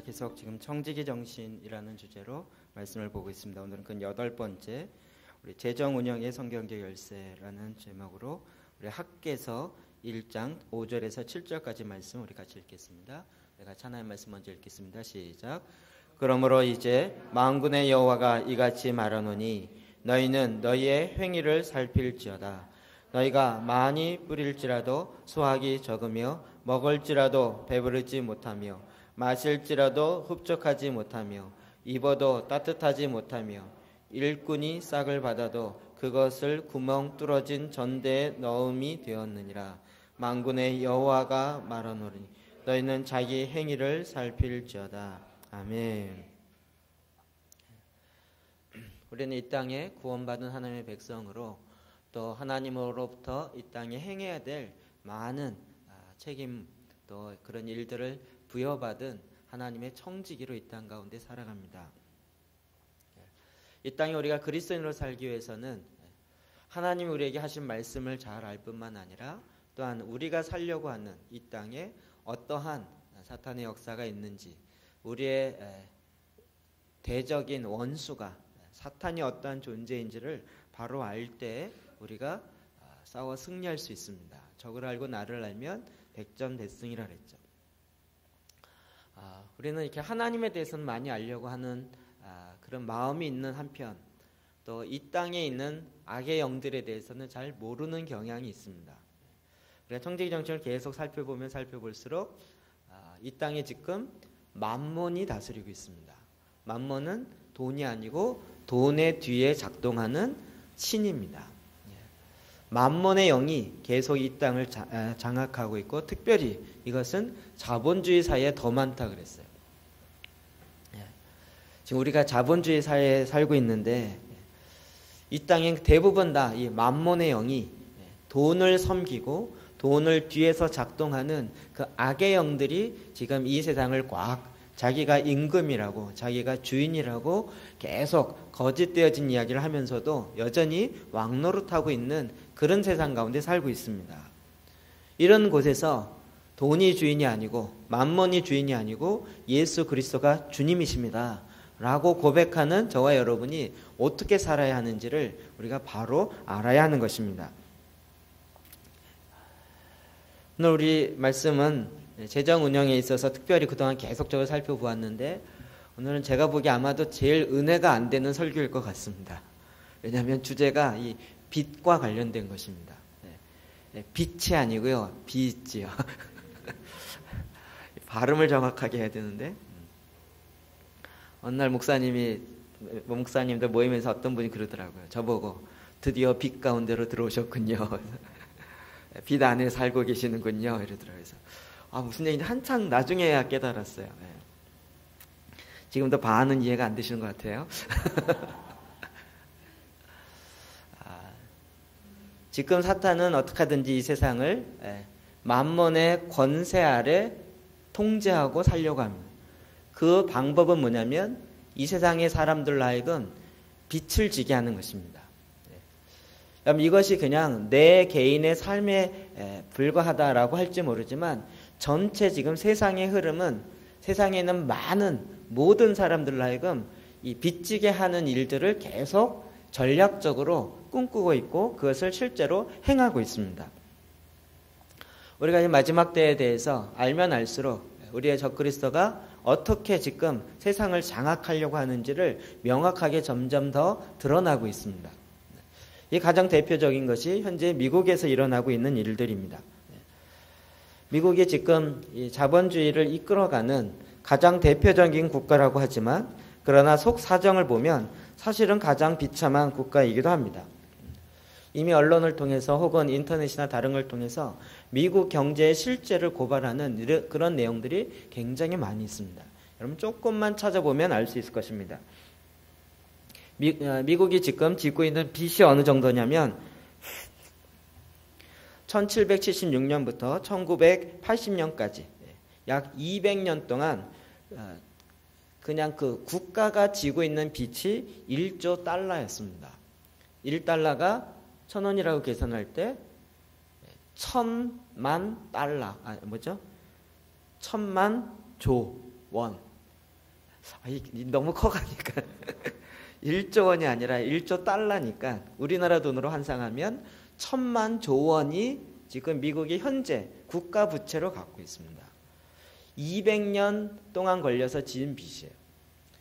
계속 지금 청지기 정신이라는 주제로 말씀을 보고 있습니다. 오늘은 그 8번째 우리 재정 운영의 성경적 열쇠라는 제목으로 우리 학개서 1장 5절에서 7절까지 말씀 우리 같이 읽겠습니다. 내가 하나님 말씀 먼저 읽겠습니다. 시작. 그러므로 이제 만군의 여호와가 이같이 말하노니 너희는 너희의 행위를 살필지어다. 너희가 많이 뿌릴지라도 수확이 적으며 먹을지라도 배부르지 못하며 마실지라도 흡족하지 못하며 입어도 따뜻하지 못하며 일꾼이 싹을 받아도 그것을 구멍 뚫어진 전대에 넣음이 되었느니라. 만군의 여호와가 말하노니 너희는 자기 행위를 살필지어다. 아멘. 우리는 이 땅에 구원받은 하나님의 백성으로 또 하나님으로부터 이 땅에 행해야 될 많은 책임 또 그런 일들을 부여받은 하나님의 청지기로 이 땅 가운데 살아갑니다. 이 땅에 우리가 그리스도인으로 살기 위해서는 하나님이 우리에게 하신 말씀을 잘 알 뿐만 아니라 또한 우리가 살려고 하는 이 땅에 어떠한 사탄의 역사가 있는지 우리의 대적인 원수가 사탄이 어떠한 존재인지를 바로 알 때 우리가 싸워 승리할 수 있습니다. 적을 알고 나를 알면 백전백승이라 그랬죠. 우리는 이렇게 하나님에 대해서는 많이 알려고 하는 그런 마음이 있는 한편 또 이 땅에 있는 악의 영들에 대해서는 잘 모르는 경향이 있습니다. 그래서 청지기 정신을 계속 살펴보면 살펴볼수록 이 땅에 지금 만몬이 다스리고 있습니다. 만몬은 돈이 아니고 돈의 뒤에 작동하는 신입니다. 만몬의 영이 계속 이 땅을 장악하고 있고 특별히 이것은 자본주의 사회에 더 많다 그랬어요. 지금 우리가 자본주의 사회에 살고 있는데 이 땅에 대부분 다 이 만몬의 영이 돈을 섬기고 돈을 뒤에서 작동하는 그 악의 영들이 지금 이 세상을 꽉 자기가 임금이라고 자기가 주인이라고 계속 거짓되어진 이야기를 하면서도 여전히 왕노릇하고 있는 그런 세상 가운데 살고 있습니다. 이런 곳에서 돈이 주인이 아니고 만몬이 주인이 아니고 예수 그리스도가 주님이십니다 라고 고백하는 저와 여러분이 어떻게 살아야 하는지를 우리가 바로 알아야 하는 것입니다. 오늘 우리 말씀은 재정 운영에 있어서 특별히 그동안 계속적으로 살펴보았는데 오늘은 제가 보기에 아마도 제일 은혜가 안 되는 설교일 것 같습니다. 왜냐하면 주제가 이 빚과 관련된 것입니다. 빚이 아니고요. 빚이요. 발음을 정확하게 해야 되는데 어느 날 목사님들 모이면서 어떤 분이 그러더라고요. 저보고 드디어 빚 가운데로 들어오셨군요. 빚 안에 살고 계시는군요. 이러더라고요. 그래서 무슨 얘기인지 한참 나중에야 깨달았어요. 지금도 반은 이해가 안 되시는 것 같아요. 지금 사탄은 어떻게 하든지 이 세상을 만몬의 권세 아래 통제하고 살려고 합니다. 그 방법은 뭐냐면 이 세상의 사람들 하여금 빚을 지게 하는 것입니다. 그럼 이것이 그냥 내 개인의 삶에 불과하다라고 할지 모르지만 전체 지금 세상의 흐름은 세상에 있는 많은 모든 사람들 하여금 이 빚지게 하는 일들을 계속 전략적으로 꿈꾸고 있고 그것을 실제로 행하고 있습니다. 우리가 이 마지막 때에 대해서 알면 알수록 우리의 적그리스도가 어떻게 지금 세상을 장악하려고 하는지를 명확하게 점점 더 드러나고 있습니다. 이 가장 대표적인 것이 현재 미국에서 일어나고 있는 일들입니다. 미국이 지금 이 자본주의를 이끌어가는 가장 대표적인 국가라고 하지만 그러나 속 사정을 보면 사실은 가장 비참한 국가이기도 합니다. 이미 언론을 통해서 혹은 인터넷이나 다른 걸 통해서 미국 경제의 실제를 고발하는 그런 내용들이 굉장히 많이 있습니다. 여러분 조금만 찾아보면 알 수 있을 것입니다. 미국이 지금 짓고 있는 빚이 어느 정도냐면 1776년부터 1980년까지 약 200년 동안 그냥 그 국가가 지고 있는 빚이 1조 달러였습니다. 1달러가 1,000원이라고 계산할 때 1,000만 달러, 1,000만 조 원. 너무 커가니까 1조 원이 아니라 1조 달러니까 우리나라 돈으로 환산하면 1000만 조 원이 지금 미국이 현재 국가 부채로 갖고 있습니다. 200년 동안 걸려서 지은 빚이에요.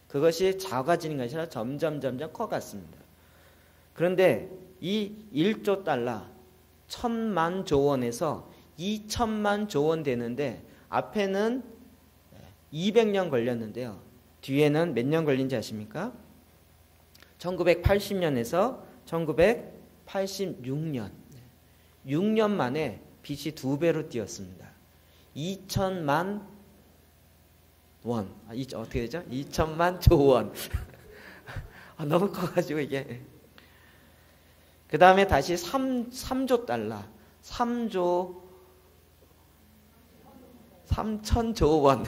그것이 작아지는 것이 아니라 점점 커갔습니다. 그런데 이 1조 달러 1000만 조 원에서 2000만 조 원 되는데 앞에는 200년 걸렸는데요. 뒤에는 몇 년 걸린지 아십니까? 1980년에서 1986년 6년 만에 빚이 2배로 뛰었습니다. 2000만 원 어떻게 되죠? 2000만 조 원 너무 커가지고 이게 그 다음에 다시 3조 달러 3천조 원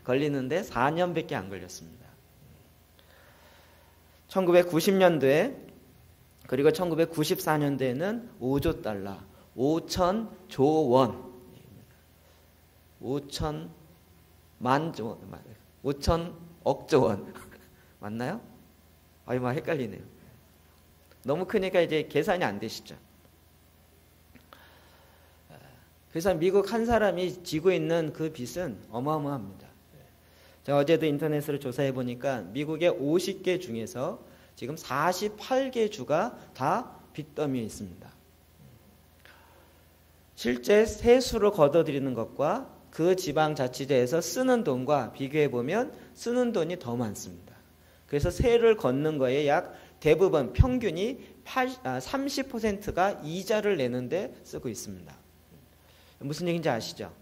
걸리는데 4년밖에 안 걸렸습니다. 1990년도에 그리고 1994년도에는 5조 달러 5천조 원 5천만 조 원 5천억 조 원 맞나요? 막 헷갈리네요. 너무 크니까 이제 계산이 안 되시죠. 그래서 미국 한 사람이 지고 있는 그 빚은 어마어마합니다. 제가 어제도 인터넷으로 조사해 보니까 미국의 50개 중에서 지금 48개 주가 다 빚더미에 있습니다. 실제 세수로 걷어들이는 것과 그 지방자치제에서 쓰는 돈과 비교해 보면 쓰는 돈이 더 많습니다. 그래서 세를 걷는 거에 약 대부분 평균이 30%가 이자를 내는데 쓰고 있습니다. 무슨 얘기인지 아시죠?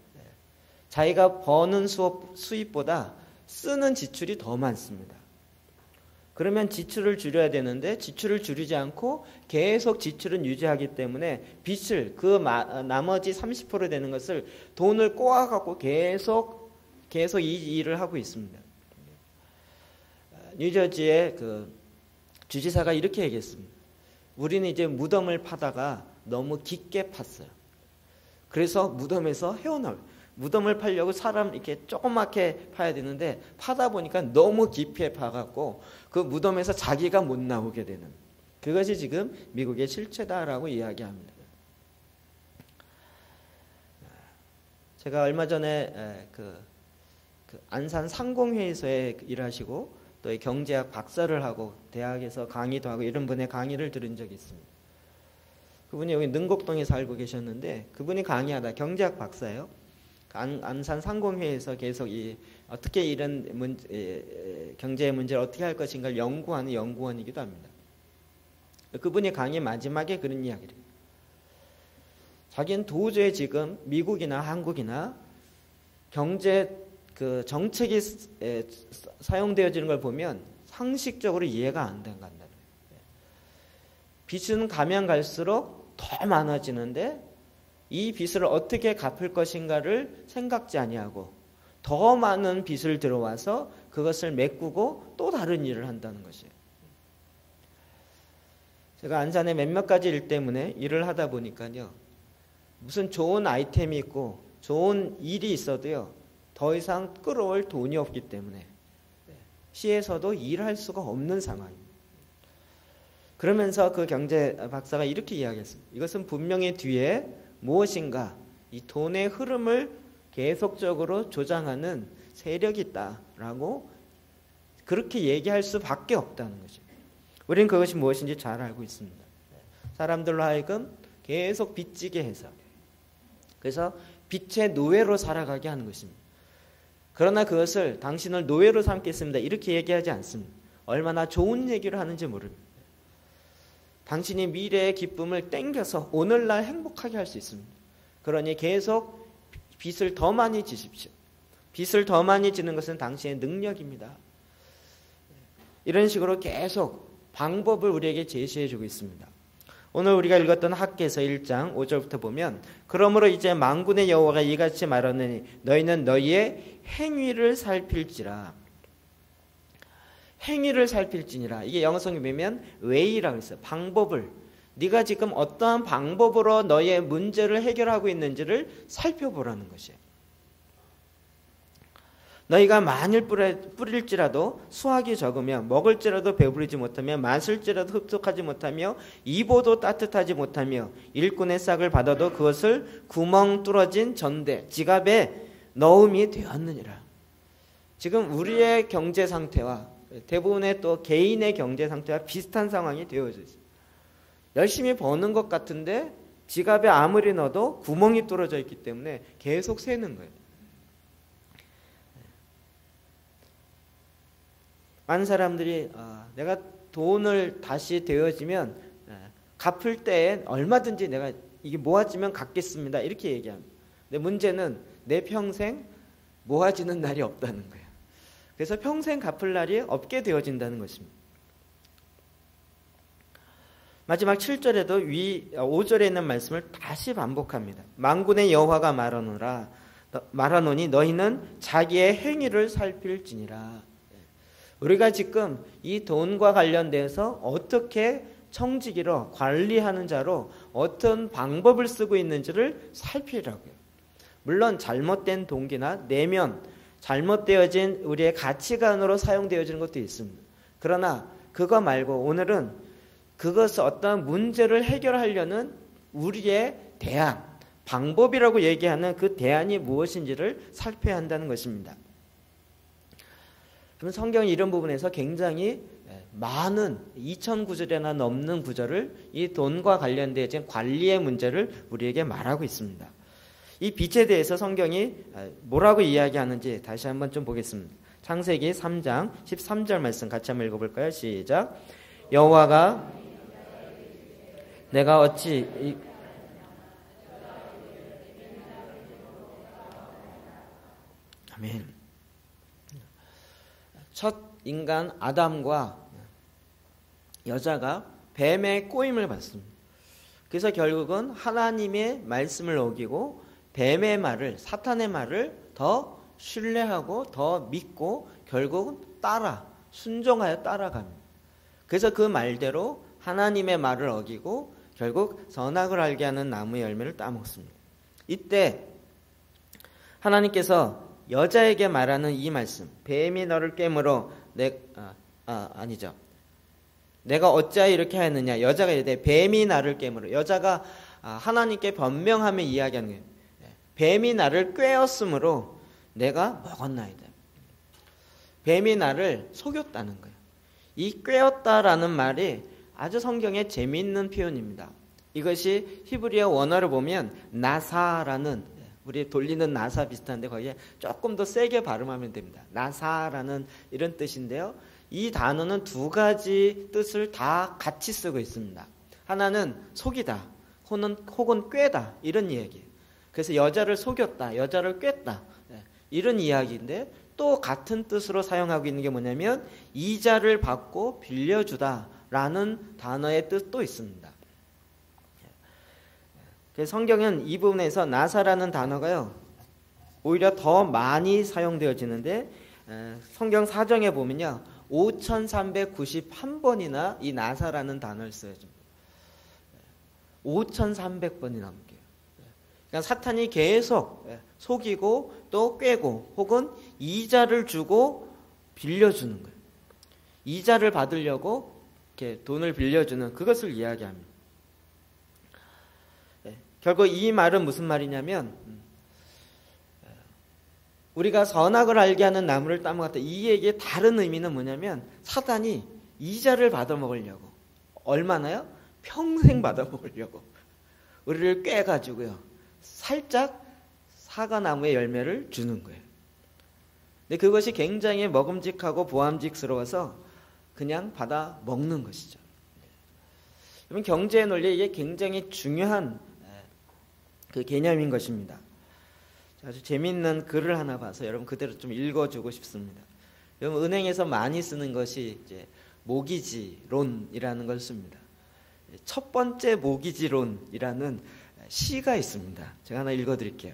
자기가 버는 수입보다 쓰는 지출이 더 많습니다. 그러면 지출을 줄여야 되는데 지출을 줄이지 않고 계속 지출은 유지하기 때문에 빚을 나머지 30% 되는 것을 돈을 꼬아갖고 계속 이 일을 하고 있습니다. 뉴저지의 그 주지사가 이렇게 얘기했습니다. 우리는 이제 무덤을 파다가 너무 깊게 팠어요. 그래서 무덤에서 헤어나올 무덤을 파려고 사람 이렇게 조그맣게 파야 되는데 파다 보니까 너무 깊이 파갖고 그 무덤에서 자기가 못 나오게 되는 그것이 지금 미국의 실체다라고 이야기합니다. 제가 얼마 전에 그 안산 상공회의소에 일하시고 또 경제학 박사를 하고 대학에서 강의도 하고 이런 분의 강의를 들은 적이 있습니다. 그분이 여기 능곡동에 살고 계셨는데 그분이 강의하다 경제학 박사예요. 안산 상공회에서 계속 어떻게 이런 경제 문제를 어떻게 할 것인가를 연구하는 연구원이기도 합니다. 그분이 강의 마지막에 그런 이야기를 해요. 자기는 도저히 지금 미국이나 한국이나 경제 정책이 사용되어지는 걸 보면 상식적으로 이해가 안 된다는 거예요. 빚은 가면 갈수록 더 많아지는데 이 빚을 어떻게 갚을 것인가를 생각지 아니하고 더 많은 빚을 들어와서 그것을 메꾸고 또 다른 일을 한다는 것이에요. 제가 안산에 몇몇 가지 일 때문에 일을 하다 보니까요. 무슨 좋은 아이템이 있고 좋은 일이 있어도요. 더 이상 끌어올 돈이 없기 때문에 시에서도 일할 수가 없는 상황입니다. 그러면서 그 경제 박사가 이렇게 이야기했습니다. 이것은 분명히 뒤에 무엇인가 이 돈의 흐름을 계속적으로 조장하는 세력이 있다라고 그렇게 얘기할 수밖에 없다는 거죠. 우리는 그것이 무엇인지 잘 알고 있습니다. 사람들로 하여금 계속 빚지게 해서 그래서 빚의 노예로 살아가게 하는 것입니다. 그러나 그것을 당신을 노예로 삼겠습니다. 이렇게 얘기하지 않습니다. 얼마나 좋은 얘기를 하는지 모릅니다. 당신이 미래의 기쁨을 땡겨서 오늘날 행복하게 할 수 있습니다. 그러니 계속 빚을 더 많이 지십시오. 빚을 더 많이 지는 것은 당신의 능력입니다. 이런 식으로 계속 방법을 우리에게 제시해주고 있습니다. 오늘 우리가 읽었던 학개서 1장 5절부터 보면 그러므로 이제 만군의 여호와가 이같이 말하느니 너희는 너희의 행위를 살필지라. 행위를 살필지니라. 이게 영어성에 보면 way라고 했어요. 방법을. 네가 지금 어떠한 방법으로 너의 문제를 해결하고 있는지를 살펴보라는 것이에요. 너희가 만일 뿌릴지라도 수확이 적으며 먹을지라도 배부르지 못하며 마실지라도 흡족하지 못하며 입어도 따뜻하지 못하며 일꾼의 싹을 받아도 그것을 구멍 뚫어진 전대 지갑에 넣음이 되었느니라. 지금 우리의 경제 상태와 대부분의 또 개인의 경제 상태와 비슷한 상황이 되어져 있습니다. 열심히 버는 것 같은데 지갑에 아무리 넣어도 구멍이 뚫어져 있기 때문에 계속 새는 거예요. 많은 사람들이 내가 돈을 다시 되어지면 갚을 때 얼마든지 내가 이게 모아지면 갚겠습니다 이렇게 얘기합니다. 근데 문제는 내 평생 모아지는 날이 없다는 거예요. 그래서 평생 갚을 날이 없게 되어진다는 것입니다. 마지막 7절에도 5절에 있는 말씀을 다시 반복합니다. 만군의 여호와가 말하노니 너희는 자기의 행위를 살필지니라. 우리가 지금 이 돈과 관련돼서 어떻게 청지기로 관리하는 자로 어떤 방법을 쓰고 있는지를 살피라고요. 물론 잘못된 동기나 내면 잘못되어진 우리의 가치관으로 사용되어지는 것도 있습니다. 그러나 그거 말고 오늘은 그것을 어떤 문제를 해결하려는 우리의 대안, 방법이라고 얘기하는 그 대안이 무엇인지를 살펴야 한다는 것입니다. 그럼 성경이 이런 부분에서 굉장히 많은 2000구절이나 넘는 구절을 이 돈과 관련된 관리의 문제를 우리에게 말하고 있습니다. 이 빚에 대해서 성경이 뭐라고 이야기하는지 다시 한번 좀 보겠습니다. 창세기 3장 13절 말씀 같이 한번 읽어볼까요? 시작. 여호와가 내가 어찌 아멘. 첫 인간 아담과 여자가 뱀의 꼬임을 받습니다. 그래서 결국은 하나님의 말씀을 어기고 뱀의 말을, 사탄의 말을 더 신뢰하고 더 믿고 결국은 순종하여 따라갑니다. 그래서 그 말대로 하나님의 말을 어기고 결국 선악을 알게 하는 나무의 열매를 따먹습니다. 이때 하나님께서 여자에게 말하는 이 말씀, 뱀이 너를 깨물어 내가 어찌하여 이렇게 하였느냐. 여자가 이르되 뱀이 나를 깨물어. 여자가 하나님께 변명하며 이야기하는 거예요. 뱀이 나를 꿰었으므로 내가 먹었나이다. 뱀이 나를 속였다는 거예요. 이 꿰었다라는 말이 아주 성경에 재미있는 표현입니다. 이것이 히브리어 원어를 보면 나사라는, 우리 돌리는 나사 비슷한데 거기에 조금 더 세게 발음하면 됩니다. 나사라는 이런 뜻인데요. 이 단어는 두 가지 뜻을 다 같이 쓰고 있습니다. 하나는 속이다, 혹은 꿰다 이런 이야기예요. 그래서 여자를 속였다, 여자를 꿰다 이런 이야기인데 또 같은 뜻으로 사용하고 있는 게 뭐냐면 이자를 받고 빌려주다라는 단어의 뜻도 있습니다. 그래서 성경은 이 부분에서 나사라는 단어가요 오히려 더 많이 사용되어지는데 성경 사정에 보면요 5391번이나 이 나사라는 단어를 써요. 5300번이 넘게요. 그러니까 사탄이 계속 속이고 또 꿰고 혹은 이자를 주고 빌려주는 거예요. 이자를 받으려고 이렇게 돈을 빌려주는 그것을 이야기합니다. 결국 이 말은 무슨 말이냐면 우리가 선악을 알게 하는 나무를 따먹었다. 이 얘기의 다른 의미는 뭐냐면 사탄이 이자를 받아먹으려고 얼마나요? 평생 받아먹으려고 우리를 꿰가지고요 살짝 사과나무의 열매를 주는 거예요. 근데 그것이 굉장히 먹음직하고 보암직스러워서 그냥 받아 먹는 것이죠. 그러면 경제의 논리에 이게 굉장히 중요한 그 개념인 것입니다. 아주 재미있는 글을 하나 봐서 여러분 그대로 좀 읽어주고 싶습니다. 여러분 은행에서 많이 쓰는 것이 이제 모기지론이라는 걸 씁니다. 첫 번째 모기지론이라는 시가 있습니다. 제가 하나 읽어드릴게요.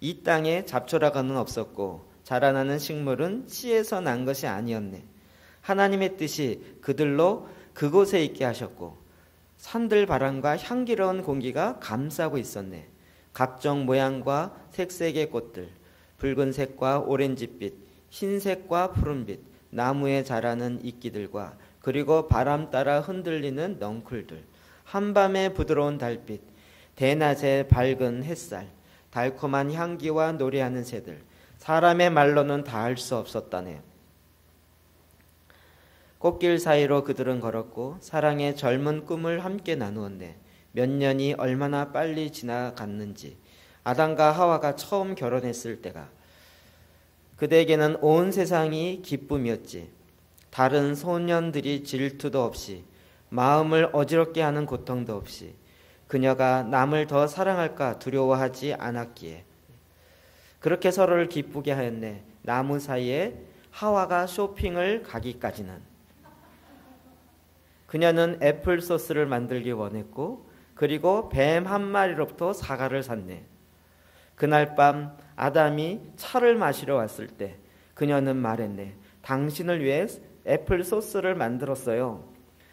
이 땅에 잡초라고는 없었고 자라나는 식물은 씨에서 난 것이 아니었네. 하나님의 뜻이 그들로 그곳에 있게 하셨고 산들 바람과 향기로운 공기가 감싸고 있었네. 각종 모양과 색색의 꽃들 붉은색과 오렌지빛, 흰색과 푸른빛, 나무에 자라는 이끼들과 그리고 바람 따라 흔들리는 넝쿨들, 한밤의 부드러운 달빛, 대낮의 밝은 햇살, 달콤한 향기와 노래하는 새들, 사람의 말로는 다 할 수 없었다네. 꽃길 사이로 그들은 걸었고 사랑의 젊은 꿈을 함께 나누었네. 몇 년이 얼마나 빨리 지나갔는지. 아담과 하와가 처음 결혼했을 때가 그대에게는 온 세상이 기쁨이었지. 다른 소년들이 질투도 없이, 마음을 어지럽게 하는 고통도 없이, 그녀가 남을 더 사랑할까 두려워하지 않았기에 그렇게 서로를 기쁘게 하였네. 나무 사이에 하와가 쇼핑을 가기까지는. 그녀는 애플 소스를 만들기 원했고 그리고 뱀 한 마리로부터 사과를 샀네. 그날 밤 아담이 차를 마시러 왔을 때 그녀는 말했네. 당신을 위해 애플 소스를 만들었어요.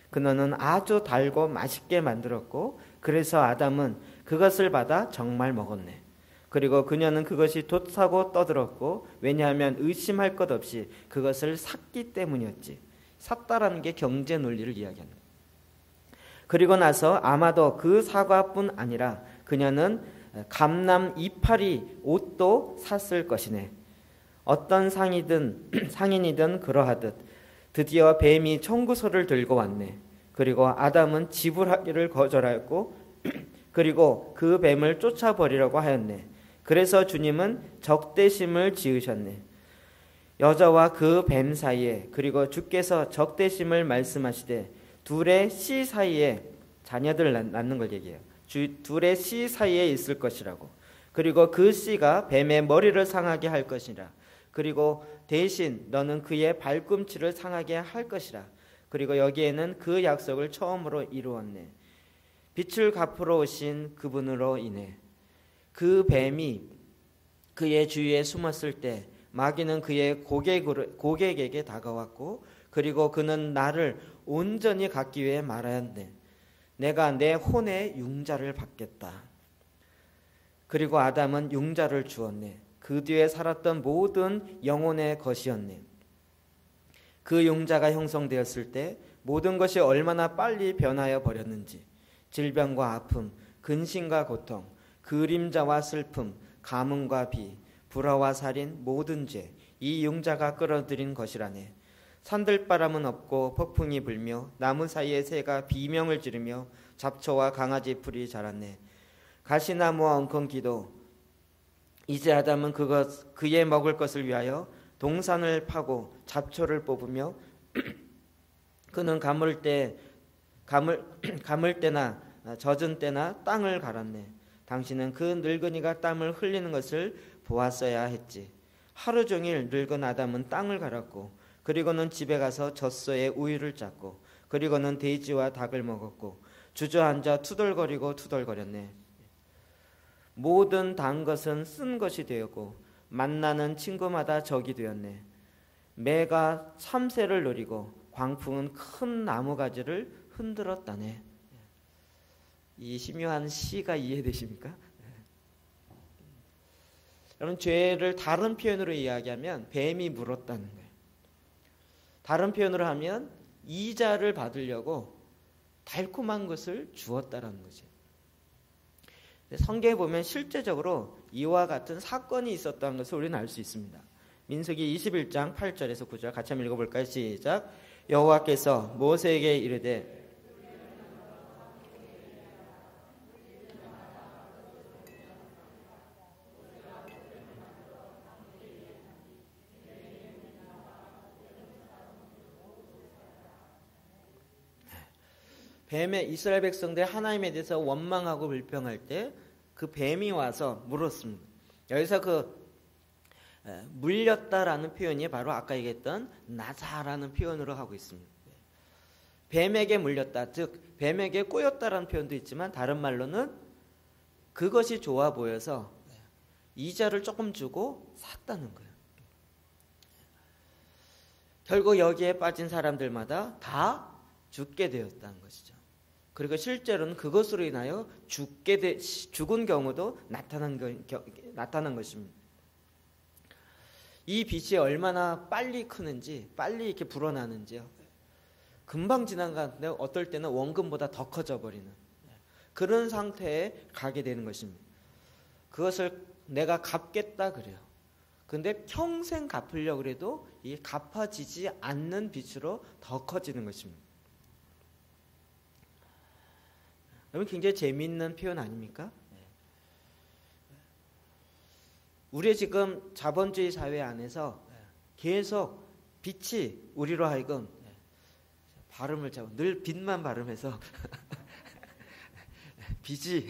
그녀는 아주 달고 맛있게 만들었고 그래서 아담은 그것을 받아 정말 먹었네. 그리고 그녀는 그것이 좋다고 떠들었고 왜냐하면 의심할 것 없이 그것을 샀기 때문이었지. 샀다라는 게 경제 논리를 이야기하는 거예요. 그리고 나서 아마도 그 사과뿐 아니라 그녀는 감람 이파리 옷도 샀을 것이네. 어떤 상인이든 그러하듯 드디어 뱀이 청구서를 들고 왔네. 그리고 아담은 지불하기를 거절하였고 그리고 그 뱀을 쫓아버리려고 하였네. 그래서 주님은 적대심을 지으셨네. 여자와 그 뱀 사이에, 그리고 주께서 적대심을 말씀하시되 둘의 씨 사이에 자녀들 낳는 걸 얘기해요. 둘의 씨 사이에 있을 것이라고. 그리고 그 씨가 뱀의 머리를 상하게 할 것이라. 그리고 대신 너는 그의 발꿈치를 상하게 할 것이라. 그리고 여기에는 그 약속을 처음으로 이루었네. 빛을 갚으러 오신 그분으로 인해 그 뱀이 그의 주위에 숨었을 때 마귀는 그의 고객에게 다가왔고 그리고 그는 나를 온전히 갖기 위해 말하였네. 내가 내 혼의 융자를 받겠다. 그리고 아담은 융자를 주었네. 그 뒤에 살았던 모든 영혼의 것이었네. 그 융자가 형성되었을 때 모든 것이 얼마나 빨리 변하여 버렸는지. 질병과 아픔, 근심과 고통, 그림자와 슬픔, 가뭄과 비, 불화와 살인, 모든 죄, 이 융자가 끌어들인 것이라네. 산들바람은 없고 폭풍이 불며 나무 사이에 새가 비명을 지르며 잡초와 강아지 풀이 자랐네. 가시나무와 엉겅퀴도 이제 아담은 그의 먹을 것을 위하여 동산을 파고 잡초를 뽑으며 그는 가물 때나 젖은 때나 땅을 갈았네. 당신은 그 늙은이가 땀을 흘리는 것을 보았어야 했지. 하루 종일 늙은 아담은 땅을 갈았고 그리고는 집에 가서 젖소에 우유를 짰고 그리고는 돼지와 닭을 먹었고 주저앉아 투덜거렸네. 모든 단 것은 쓴 것이 되었고 만나는 친구마다 적이 되었네. 매가 참새를 노리고 광풍은 큰 나무가지를 흔들었다네. 이 심오한 시가 이해되십니까? 여러분, 죄를 다른 표현으로 이야기하면 뱀이 물었다는 거예요. 다른 표현으로 하면 이자를 받으려고 달콤한 것을 주었다라는 거죠. 성경에 보면 실제적으로 이와 같은 사건이 있었다는 것을 우리는 알 수 있습니다. 민수기 21장 8절에서 9절 같이 한번 읽어볼까요? 시작. 여호와께서 모세에게 이르되 뱀의 이스라엘 백성들 하나님에 대해서 원망하고 불평할 때 그 뱀이 와서 물었습니다. 여기서 그 물렸다라는 표현이 바로 아까 얘기했던 나사라는 표현으로 하고 있습니다. 뱀에게 물렸다, 즉 뱀에게 꼬였다라는 표현도 있지만 다른 말로는 그것이 좋아 보여서 이자를 조금 주고 샀다는 거예요. 결국 여기에 빠진 사람들마다 다 죽게 되었다는 것이죠. 그리고 실제로는 그것으로 인하여 죽은 경우도 나타난 것입니다. 이 빛이 얼마나 빨리 크는지, 빨리 이렇게 불어나는지요. 금방 지나가는데 어떨 때는 원금보다 더 커져 버리는 그런 상태에 가게 되는 것입니다. 그것을 내가 갚겠다 그래요. 근데 평생 갚으려고 그래도 이 갚아지지 않는 빛으로 더 커지는 것입니다. 여러분 굉장히 재미있는 표현 아닙니까? 우리의 지금 자본주의 사회 안에서 계속 빛이 우리로 하여금 발음을 잡고 늘 빛만 발음해서 빛이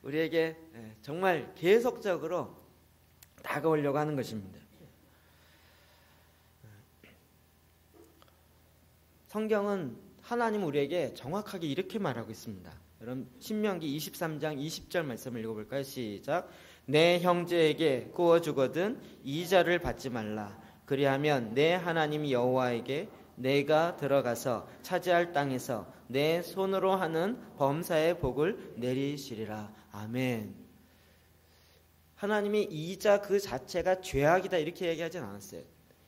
우리에게 정말 계속적으로 다가오려고 하는 것입니다. 성경은 하나님 우리에게 정확하게 이렇게 말하고 있습니다. 여러분 신명기 23장 20절 말씀을 읽어볼까요? 시작. 내 형제에게 구워주거든 이자를 받지 말라. 그리하면 내 하나님 여호와에게 내가 들어가서 차지할 땅에서 내 손으로 하는 범사의 복을 내리시리라. 아멘. 하나님이 이자 그 자체가 죄악이다 이렇게 얘기하진 않았어요.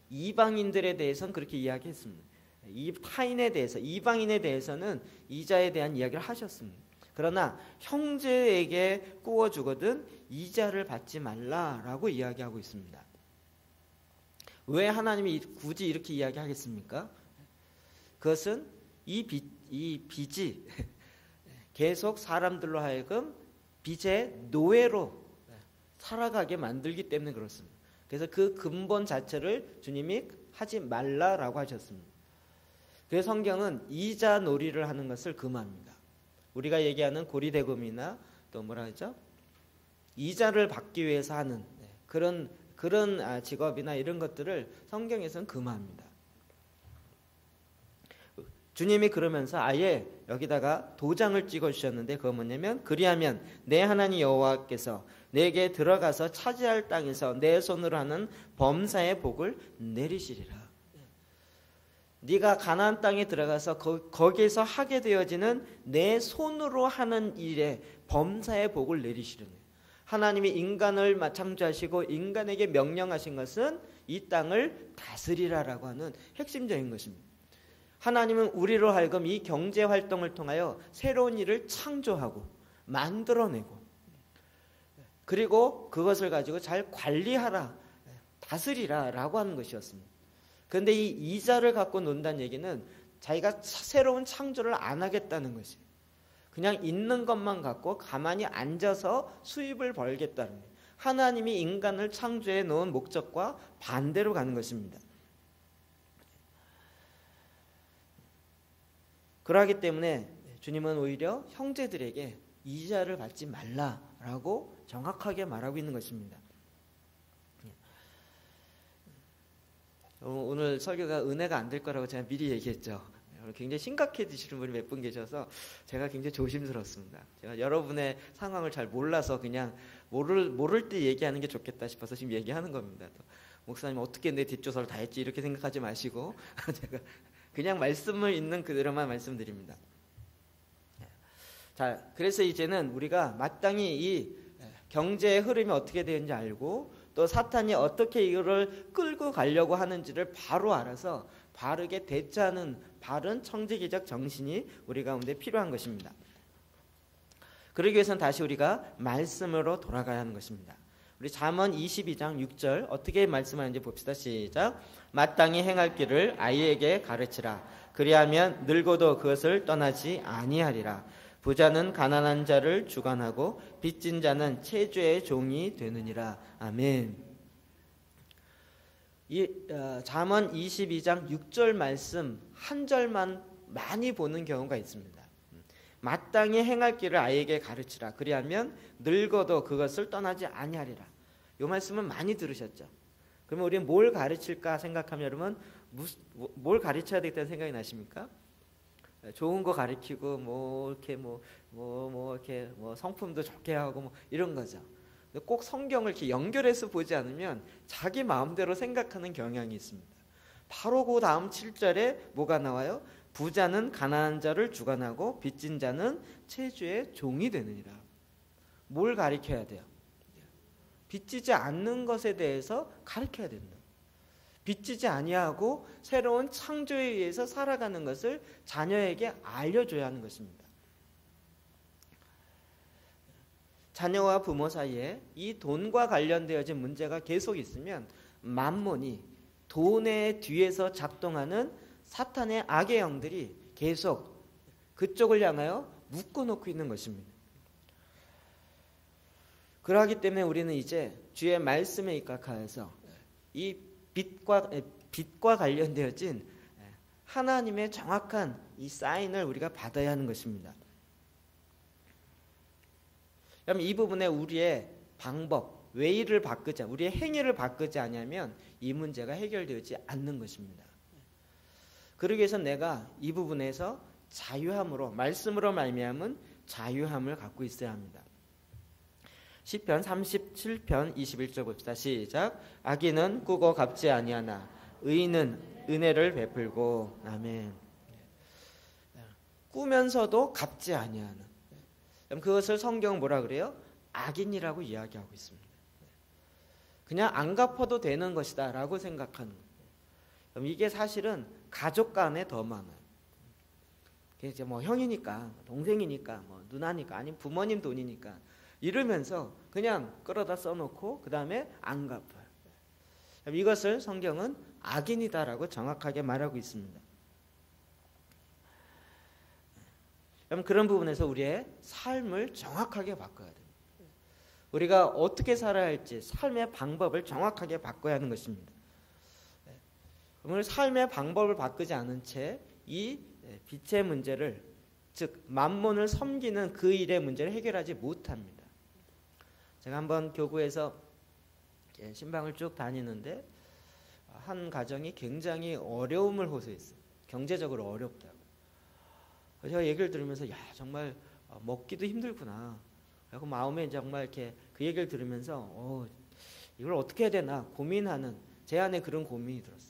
이방인들에 대해서는 그렇게 이야기했습니다. 이 타인에 대해서, 이방인에 대해서는 이자에 대한 이야기를 하셨습니다. 그러나 형제에게 구워주거든 이자를 받지 말라라고 이야기하고 있습니다. 왜 하나님이 굳이 이렇게 이야기하겠습니까? 그것은 이 빚이 계속 사람들로 하여금 빚의 노예로 살아가게 만들기 때문에 그렇습니다. 그래서 그 근본 자체를 주님이 하지 말라라고 하셨습니다. 그래서 성경은 이자 놀이를 하는 것을 금합니다. 우리가 얘기하는 고리대금이나 또 뭐라 하죠? 이자를 받기 위해서 하는 그런 직업이나 이런 것들을 성경에서는 금합니다. 주님이 그러면서 아예 여기다가 도장을 찍어 주셨는데 그건 뭐냐면 그리하면 내 하나님 여호와께서 내게 들어가서 차지할 땅에서 내 손으로 하는 범사의 복을 내리시리라. 네가 가나안 땅에 들어가서 거기에서 하게 되어지는 내 손으로 하는 일에 범사의 복을 내리시려는 거예요. 하나님이 인간을 창조하시고 인간에게 명령하신 것은 이 땅을 다스리라라고 하는 핵심적인 것입니다. 하나님은 우리로 하여금 이 경제 활동을 통하여 새로운 일을 창조하고 만들어내고 그리고 그것을 가지고 잘 관리하라, 다스리라라고 하는 것이었습니다. 그런데 이 이자를 갖고 논다는 얘기는 자기가 새로운 창조를 안 하겠다는 것이에요. 그냥 있는 것만 갖고 가만히 앉아서 수입을 벌겠다는 거예요. 하나님이 인간을 창조해 놓은 목적과 반대로 가는 것입니다. 그러하기 때문에 주님은 오히려 형제들에게 이자를 받지 말라라고 정확하게 말하고 있는 것입니다. 오늘 설교가 은혜가 안 될 거라고 제가 미리 얘기했죠. 굉장히 심각해지시는 분이 몇 분 계셔서 제가 굉장히 조심스럽습니다. 제가 여러분의 상황을 잘 몰라서 그냥 모를 때 얘기하는 게 좋겠다 싶어서 지금 얘기하는 겁니다. 또 목사님 어떻게 내 뒷조사를 다 했지 이렇게 생각하지 마시고 제가 그냥 말씀을 있는 그대로만 말씀드립니다. 자, 그래서 이제는 우리가 마땅히 이 경제의 흐름이 어떻게 되는지 알고 또 사탄이 어떻게 이거를 끌고 가려고 하는지를 바로 알아서 바르게 대처하는 바른 청지기적 정신이 우리 가운데 필요한 것입니다. 그러기 위해서는 다시 우리가 말씀으로 돌아가야 하는 것입니다. 우리 잠언 22장 6절 어떻게 말씀하는지 봅시다. 시작. 마땅히 행할 길을 아이에게 가르치라. 그리하면 늙어도 그것을 떠나지 아니하리라. 부자는 가난한 자를 주관하고 빚진 자는 채주의 종이 되느니라. 아멘. 이 잠언 22장 6절 말씀 한 절만 많이 보는 경우가 있습니다. 마땅히 행할 길을 아이에게 가르치라. 그리하면 늙어도 그것을 떠나지 아니하리라. 이 말씀은 많이 들으셨죠. 그러면 우리는 뭘 가르칠까 생각하면 여러분 뭘 가르쳐야 되겠다는 생각이 나십니까? 좋은 거 가르치고 이렇게 성품도 좋게 하고 이런 거죠. 꼭 성경을 이렇게 연결해서 보지 않으면 자기 마음대로 생각하는 경향이 있습니다. 바로 그 다음 7절에 뭐가 나와요? 부자는 가난한 자를 주관하고 빚진 자는 채주의 종이 되느니라. 뭘 가르쳐야 돼요? 빚지지 않는 것에 대해서 가르쳐야 된다. 빚지지 아니하고 새로운 창조에 의해서 살아가는 것을 자녀에게 알려줘야 하는 것입니다. 자녀와 부모 사이에 이 돈과 관련되어진 문제가 계속 있으면 만몬이 돈의 뒤에서 작동하는 사탄의 악의 영들이 계속 그쪽을 향하여 묶어놓고 있는 것입니다. 그러하기 때문에 우리는 이제 주의 말씀에 입각하여서 이 빚과 관련되어진 하나님의 정확한 이 사인을 우리가 받아야 하는 것입니다. 그럼 이 부분에 우리의 방법, 웨이를 바꾸자, 우리의 행위를 바꾸지 않으면 이 문제가 해결되지 않는 것입니다. 그러기 위해서 내가 이 부분에서 자유함으로, 말씀으로 말미암은 자유함을 갖고 있어야 합니다. 시편 37편 21절 봅시다. 시작. 악인은 꾸고 갚지 아니하나 의인은 은혜를 베풀고. 아멘. 꾸면서도 갚지 아니하는, 그것을 성경은 뭐라 그래요? 악인이라고 이야기하고 있습니다. 그냥 안 갚아도 되는 것이다 라고 생각하는 거예요. 이게 사실은 가족 간에 더 많아요. 이제 뭐 형이니까, 동생이니까, 뭐 누나니까, 아니면 부모님 돈이니까 이러면서 그냥 끌어다 써놓고 그 다음에 안 갚아요. 이것을 성경은 악인이다라고 정확하게 말하고 있습니다. 그런 부분에서 우리의 삶을 정확하게 바꿔야 됩니다. 우리가 어떻게 살아야 할지 삶의 방법을 정확하게 바꿔야 하는 것입니다. 오늘 삶의 방법을 바꾸지 않은 채 이 빚의 문제를, 즉 만몬을 섬기는 그 일의 문제를 해결하지 못합니다. 제가 한번 교구에서 신방을 쭉 다니는데 한 가정이 굉장히 어려움을 호소했어요. 경제적으로 어렵다고. 제가 얘기를 들으면서 야 정말 먹기도 힘들구나. 그리고 마음에 정말 이렇게 그 얘기를 들으면서 이걸 어떻게 해야 되나 고민하는 제 안에 그런 고민이 들었어요.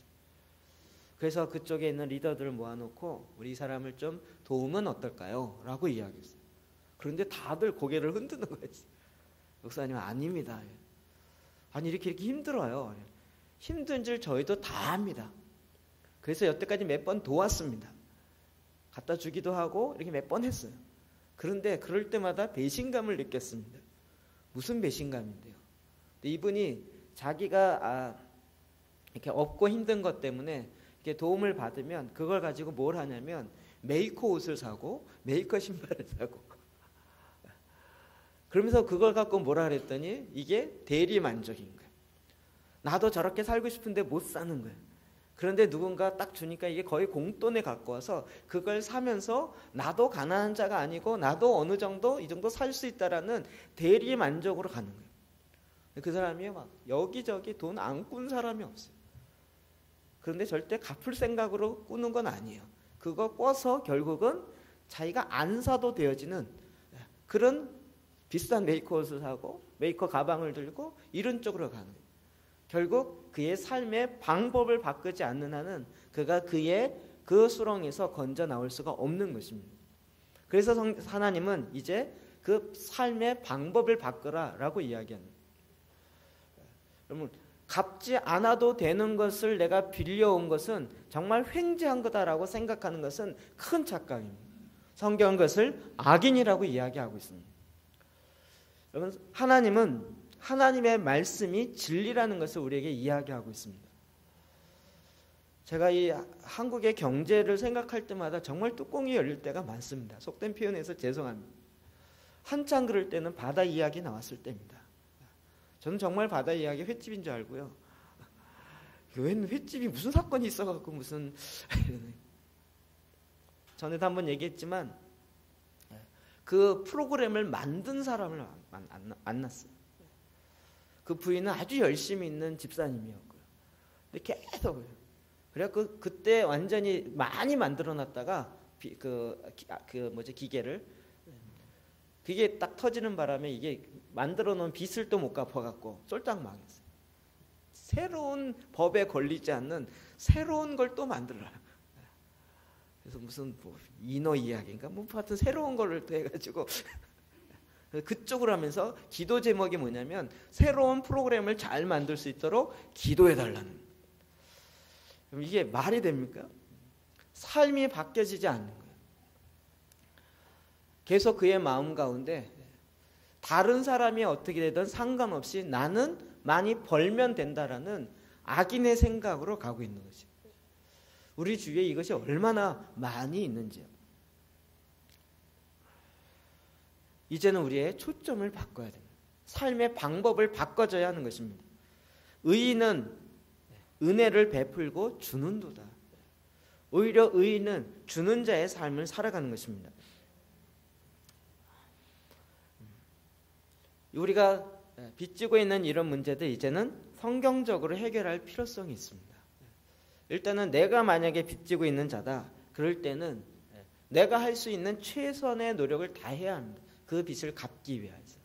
그래서 그쪽에 있는 리더들을 모아놓고 우리 이 사람을 좀 도우면 어떨까요? 라고 이야기했어요. 그런데 다들 고개를 흔드는 거예요. 목사님 아닙니다. 아니 이렇게 힘들어요. 힘든 줄 저희도 다 압니다. 그래서 여태까지 몇 번 도왔습니다. 갖다 주기도 하고 이렇게 몇 번 했어요. 그런데 그럴 때마다 배신감을 느꼈습니다. 무슨 배신감인데요? 이분이 자기가 이렇게 없고 힘든 것 때문에 이렇게 도움을 받으면 그걸 가지고 뭘 하냐면 메이커 옷을 사고 메이커 신발을 사고 그러면서 그걸 갖고 뭐라 그랬더니 이게 대리 만족인 거예요. 나도 저렇게 살고 싶은데 못 사는 거예요. 그런데 누군가 딱 주니까 이게 거의 공돈에 갖고 와서 그걸 사면서 나도 가난한 자가 아니고 나도 어느 정도 이 정도 살 수 있다라는 대리 만족으로 가는 거예요. 그 사람이 막 여기저기 돈 안 꾼 사람이 없어요. 그런데 절대 갚을 생각으로 꾸는 건 아니에요. 그거 꿔서 결국은 자기가 안 사도 되어지는 그런 비싼 메이커 옷을 사고 메이커 가방을 들고 이런 쪽으로 가는 거예요. 결국 그의 삶의 방법을 바꾸지 않는 한은 그가 그의 그 수렁에서 건져 나올 수가 없는 것입니다. 그래서 하나님은 이제 그 삶의 방법을 바꾸라라고 이야기합니다. 여러분 갚지 않아도 되는 것을 내가 빌려온 것은 정말 횡재한 거다라고 생각하는 것은 큰 착각입니다. 성경은 그것을 악인이라고 이야기하고 있습니다. 여러분 하나님은 하나님의 말씀이 진리라는 것을 우리에게 이야기하고 있습니다. 제가 이 한국의 경제를 생각할 때마다 정말 뚜껑이 열릴 때가 많습니다. 속된 표현에서 죄송합니다. 한참 그럴 때는 바다 이야기 나왔을 때입니다. 저는 정말 바다 이야기 횟집인 줄 알고요. 웬 횟집이 무슨 사건이 있어갖고 무슨 전에도 한번 얘기했지만 그 프로그램을 만든 사람을 만났어요. 그 부인은 아주 열심히 있는 집사님이었고요. 근데 계속 그래갖고 그때 완전히 많이 만들어놨다가 기계를 그게 딱 터지는 바람에 이게 만들어놓은 빚을 또 못 갚아갖고 쫄딱 망했어요. 새로운 법에 걸리지 않는 새로운 걸 또 만들어요. 그래서 무슨 인어 이야기인가 뭐 같은 새로운 거를 또 해가지고 그쪽으로 하면서 기도 제목이 뭐냐면 새로운 프로그램을 잘 만들 수 있도록 기도해달라는. 그럼 이게 말이 됩니까? 삶이 바뀌어지지 않는 거예요. 계속 그의 마음 가운데 다른 사람이 어떻게 되든 상관없이 나는 많이 벌면 된다라는 악인의 생각으로 가고 있는 거죠. 우리 주위에 이것이 얼마나 많이 있는지요. 이제는 우리의 초점을 바꿔야 됩니다. 삶의 방법을 바꿔줘야 하는 것입니다. 의인은 은혜를 베풀고 주는도다. 오히려 의인은 주는 자의 삶을 살아가는 것입니다. 우리가 빚지고 있는 이런 문제들 이제는 성경적으로 해결할 필요성이 있습니다. 일단은 내가 만약에 빚지고 있는 자다. 그럴 때는 내가 할 수 있는 최선의 노력을 다해야 합니다. 그 빚을 갚기 위해서.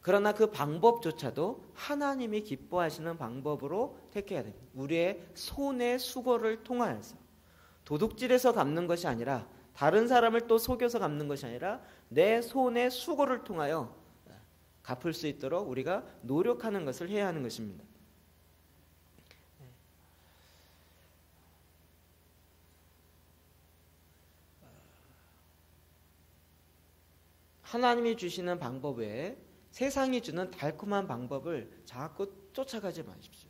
그러나 그 방법조차도 하나님이 기뻐하시는 방법으로 택해야 됩니다. 우리의 손의 수고를 통하여서 도둑질해서 갚는 것이 아니라 다른 사람을 또 속여서 갚는 것이 아니라 내 손의 수고를 통하여 갚을 수 있도록 우리가 노력하는 것을 해야 하는 것입니다. 하나님이 주시는 방법 외에 세상이 주는 달콤한 방법을 자꾸 쫓아가지 마십시오.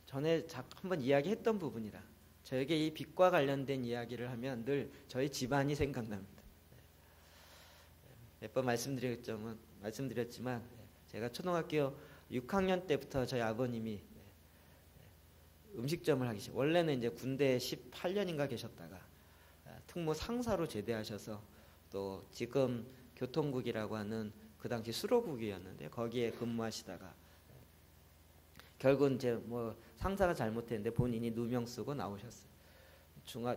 전에 한번 이야기했던 부분이라 저에게 이 빚과 관련된 이야기를 하면 늘 저희 집안이 생각납니다. 몇 번 말씀드렸지만 제가 초등학교 6학년 때부터 저희 아버님이 음식점을 하기 시작. 원래는 이제 군대에 18년인가 계셨다가 특무 상사로 제대하셔서 또 지금 교통국이라고 하는 그 당시 수로국이었는데 거기에 근무하시다가 결국은 이제 뭐 상사가 잘못했는데 본인이 누명 쓰고 나오셨어요.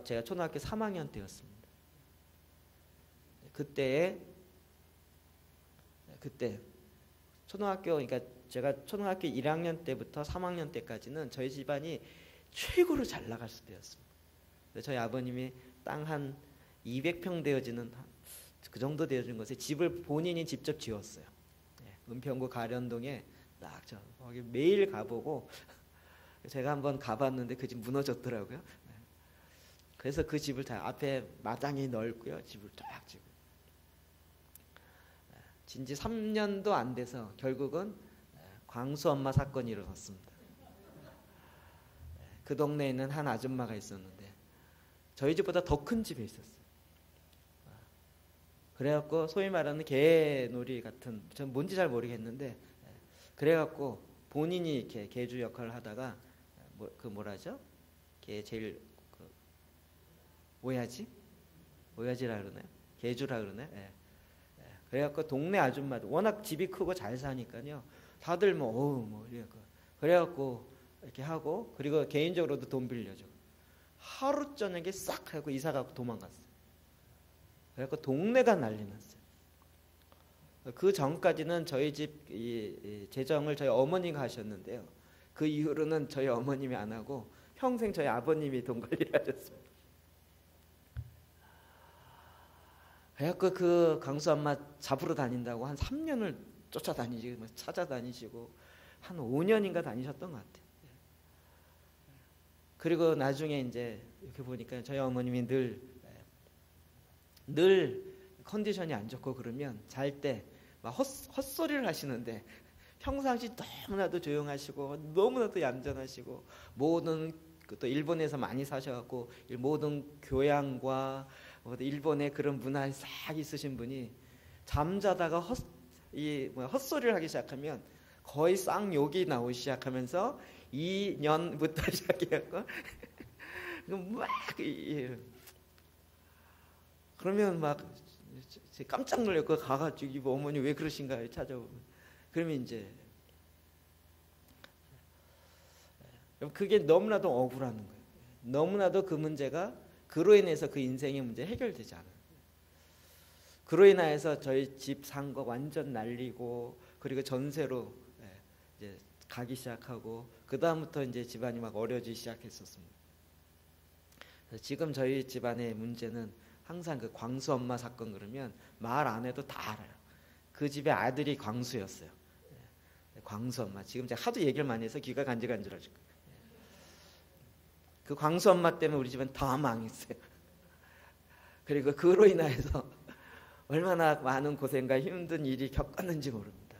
제가 초등학교 3학년 때였습니다. 그때 초등학교, 그러니까 제가 초등학교 1학년 때부터 3학년 때까지는 저희 집안이 최고로 잘 나갈 때였습니다. 저희 아버님이 땅 한 200평 되어지는 그 정도 되어진 곳에 집을 본인이 직접 지었어요. 은평구 가련동에 딱 거기 매일 가보고 제가 한번 가봤는데 그 집 무너졌더라고요. 그래서 그 집을 다 앞에 마당이 넓고요, 집을 쫙 지고 진지 3년도 안 돼서 결국은 광수 엄마 사건이 일어났습니다. 그 동네에 있는 한 아줌마가 있었는데 저희 집보다 더 큰 집에 있었어요. 그래갖고 소위 말하는 개놀이 같은, 전 뭔지 잘 모르겠는데 그래갖고 본인이 이렇게 개주 역할을 하다가 뭐라죠? 개 제일 오야지라 그러나요? 개주라 그러나요? 그래갖고 동네 아줌마들 워낙 집이 크고 잘 사니까요. 다들 그래갖고 이렇게 하고 그리고 개인적으로도 돈 빌려주고 하루 저녁에 싹 하고 이사 가고 도망갔어요. 그래갖고 동네가 난리 났어요. 그 전까지는 저희 집 재정을 저희 어머니가 하셨는데요. 그 이후로는 저희 어머님이 안 하고 평생 저희 아버님이 돈 관리를 하셨습니다. 그래갖고 그 강수 엄마 잡으러 다닌다고 한 3년을 쫓아다니시고 찾아다니시고 한 5년인가 다니셨던 것 같아요. 그리고 나중에 이제 이렇게 보니까 저희 어머님이 늘 컨디션이 안 좋고 그러면 잘 때 막 헛소리를 하시는데 평상시 너무나도 조용하시고 너무나도 얌전하시고 모든 또 일본에서 많이 사셔갖고 모든 교양과 일본의 그런 문화에 싹 있으신 분이 잠자다가 헛소리를 하기 시작하면 거의 쌍욕이 나오기 시작하면서 2년부터 시작해갖고 막 그러면 막 깜짝 놀랐고 가가지고 어머니 왜 그러신가요? 찾아보면 그러면 이제 그게 너무나도 억울한 거예요. 너무나도 그 문제가 그로 인해서 그 인생의 문제 해결되지 않아요. 그로 인해서 저희 집 산 거 완전 날리고 그리고 전세로 이제 가기 시작하고 그 다음부터 이제 집안이 막 어려지기 시작했었습니다. 지금 저희 집안의 문제는 항상 그 광수 엄마 사건 그러면 말 안 해도 다 알아요. 그 집의 아들이 광수였어요. 광수 엄마. 지금 제가 하도 얘기를 많이 해서 귀가 간질간질하실 거예요. 그 광수 엄마 때문에 우리 집은 다 망했어요. 그리고 그로 인하여서 얼마나 많은 고생과 힘든 일이 겪었는지 모릅니다.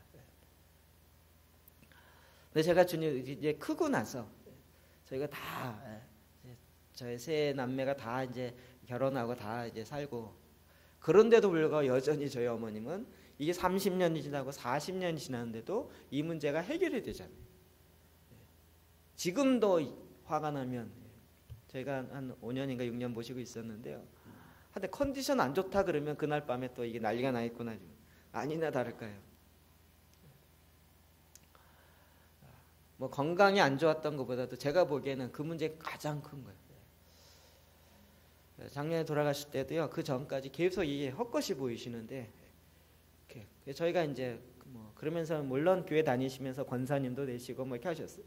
근데 제가 주님 이제 크고 나서 저희가 다 저희 세 남매가 다 이제 결혼하고 다 이제 살고, 그런데도 불구하고 여전히 저희 어머님은 이게 30년이 지나고 40년이 지났는데도 이 문제가 해결이 되잖아요. 지금도 화가 나면, 저희가 한 5년인가 6년 모시고 있었는데요. 근데 컨디션 안 좋다 그러면 그날 밤에 또 이게 난리가 나 있구나. 아니나 다를까요. 뭐 건강이 안 좋았던 것보다도 제가 보기에는 그 문제가 가장 큰 거예요. 작년에 돌아가실 때도요, 그 전까지 계속 이게 헛것이 보이시는데, 저희가 이제 뭐 그러면서 물론 교회 다니시면서 권사님도 되시고 뭐 이렇게 하셨어요.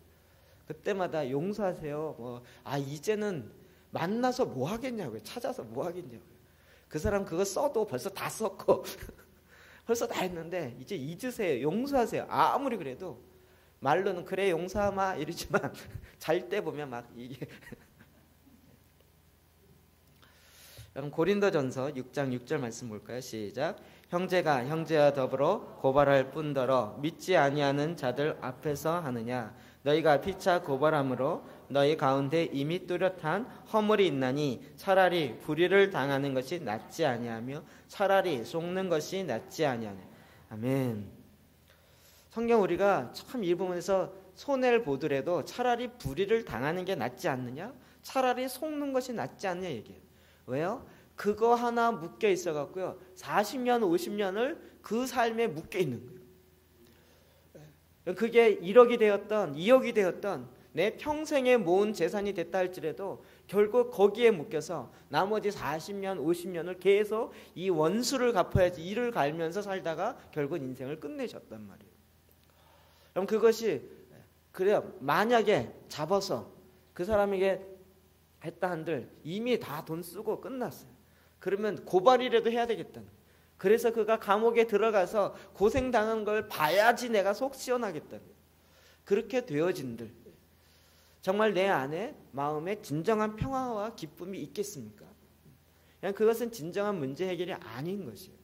그때마다 용서하세요. 뭐 이제는 만나서 뭐 하겠냐고요. 찾아서 뭐 하겠냐고요. 그 사람 그거 써도 벌써 다 썼고 벌써 다 했는데 이제 잊으세요. 용서하세요. 아무리 그래도 말로는 그래 용서하마 이러지만 잘 때 보면 막 이게 그럼 고린도전서 6장 6절 말씀 볼까요? 시작. 형제가 형제와 더불어 고발할 뿐더러 믿지 아니하는 자들 앞에서 하느냐. 너희가 피차 고발함으로 너희 가운데 이미 뚜렷한 허물이 있나니 차라리 불의를 당하는 것이 낫지 아니하며 차라리 속는 것이 낫지 아니하냐. 아멘. 성경 우리가 참 이 부분에서 손해를 보더라도 차라리 불의를 당하는 게 낫지 않느냐, 차라리 속는 것이 낫지 않느냐 얘기해요. 왜요? 그거 하나 묶여 있어 갖고요 40년 50년을 그 삶에 묶여 있는 거예요. 그게 1억이 되었던 2억이 되었던 내 평생에 모은 재산이 됐다 할지라도 결국 거기에 묶여서 나머지 40년 50년을 계속 이 원수를 갚아야지 이를 갈면서 살다가 결국 인생을 끝내셨단 말이에요. 그럼 그것이 그래요. 만약에 잡아서 그 사람에게 했다 한들 이미 다 돈 쓰고 끝났어요. 그러면 고발이라도 해야 되겠다는 거예요. 그래서 그가 감옥에 들어가서 고생당한 걸 봐야지 내가 속 시원하겠다는 거예요. 그렇게 되어진들 정말 내 안에 마음에 진정한 평화와 기쁨이 있겠습니까? 그냥 그것은 진정한 문제 해결이 아닌 것이에요.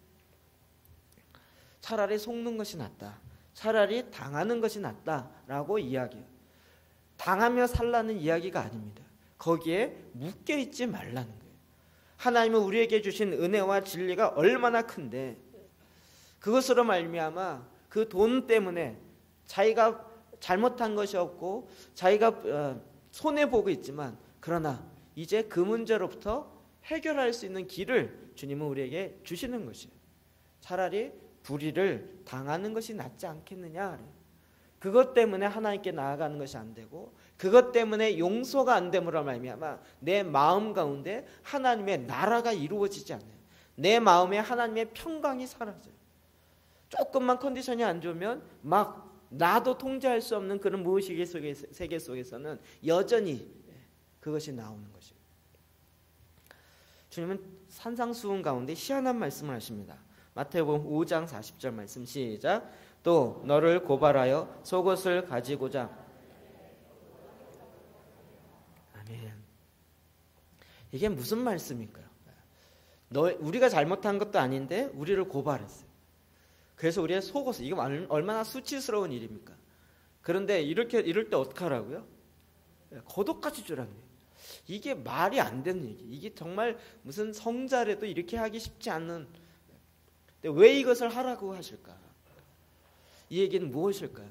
차라리 속는 것이 낫다. 차라리 당하는 것이 낫다라고 이야기해요. 당하며 살라는 이야기가 아닙니다. 거기에 묶여있지 말라는 거예요. 하나님은 우리에게 주신 은혜와 진리가 얼마나 큰데 그것으로 말미암아 그 돈 때문에 자기가 잘못한 것이 없고 자기가 손해보고 있지만 그러나 이제 그 문제로부터 해결할 수 있는 길을 주님은 우리에게 주시는 것이에요. 차라리 불의를 당하는 것이 낫지 않겠느냐. 그것 때문에 하나님께 나아가는 것이 안 되고 그것 때문에 용서가 안 됨으로 말미암아 내 마음 가운데 하나님의 나라가 이루어지지 않아요. 내 마음에 하나님의 평강이 사라져요. 조금만 컨디션이 안 좋으면 막 나도 통제할 수 없는 그런 무의식 세계 속에서는 여전히 그것이 나오는 것이에요. 주님은 산상수훈 가운데 희한한 말씀을 하십니다. 마태복음 5장 40절 말씀 시작. 또 너를 고발하여 속옷을 가지고자. 아멘. 이게 무슨 말씀일까요? 우리가 잘못한 것도 아닌데 우리를 고발했어요. 그래서 우리의 속옷을, 이거 얼마나 수치스러운 일입니까? 그런데 이럴 때 어떻게 하라고요? 거독같이 주라는 거예요. 이게 말이 안 되는 얘기. 이게 정말 무슨 성자라도 이렇게 하기 쉽지 않은. 근데 왜 이것을 하라고 하실까? 이 얘기는 무엇일까요?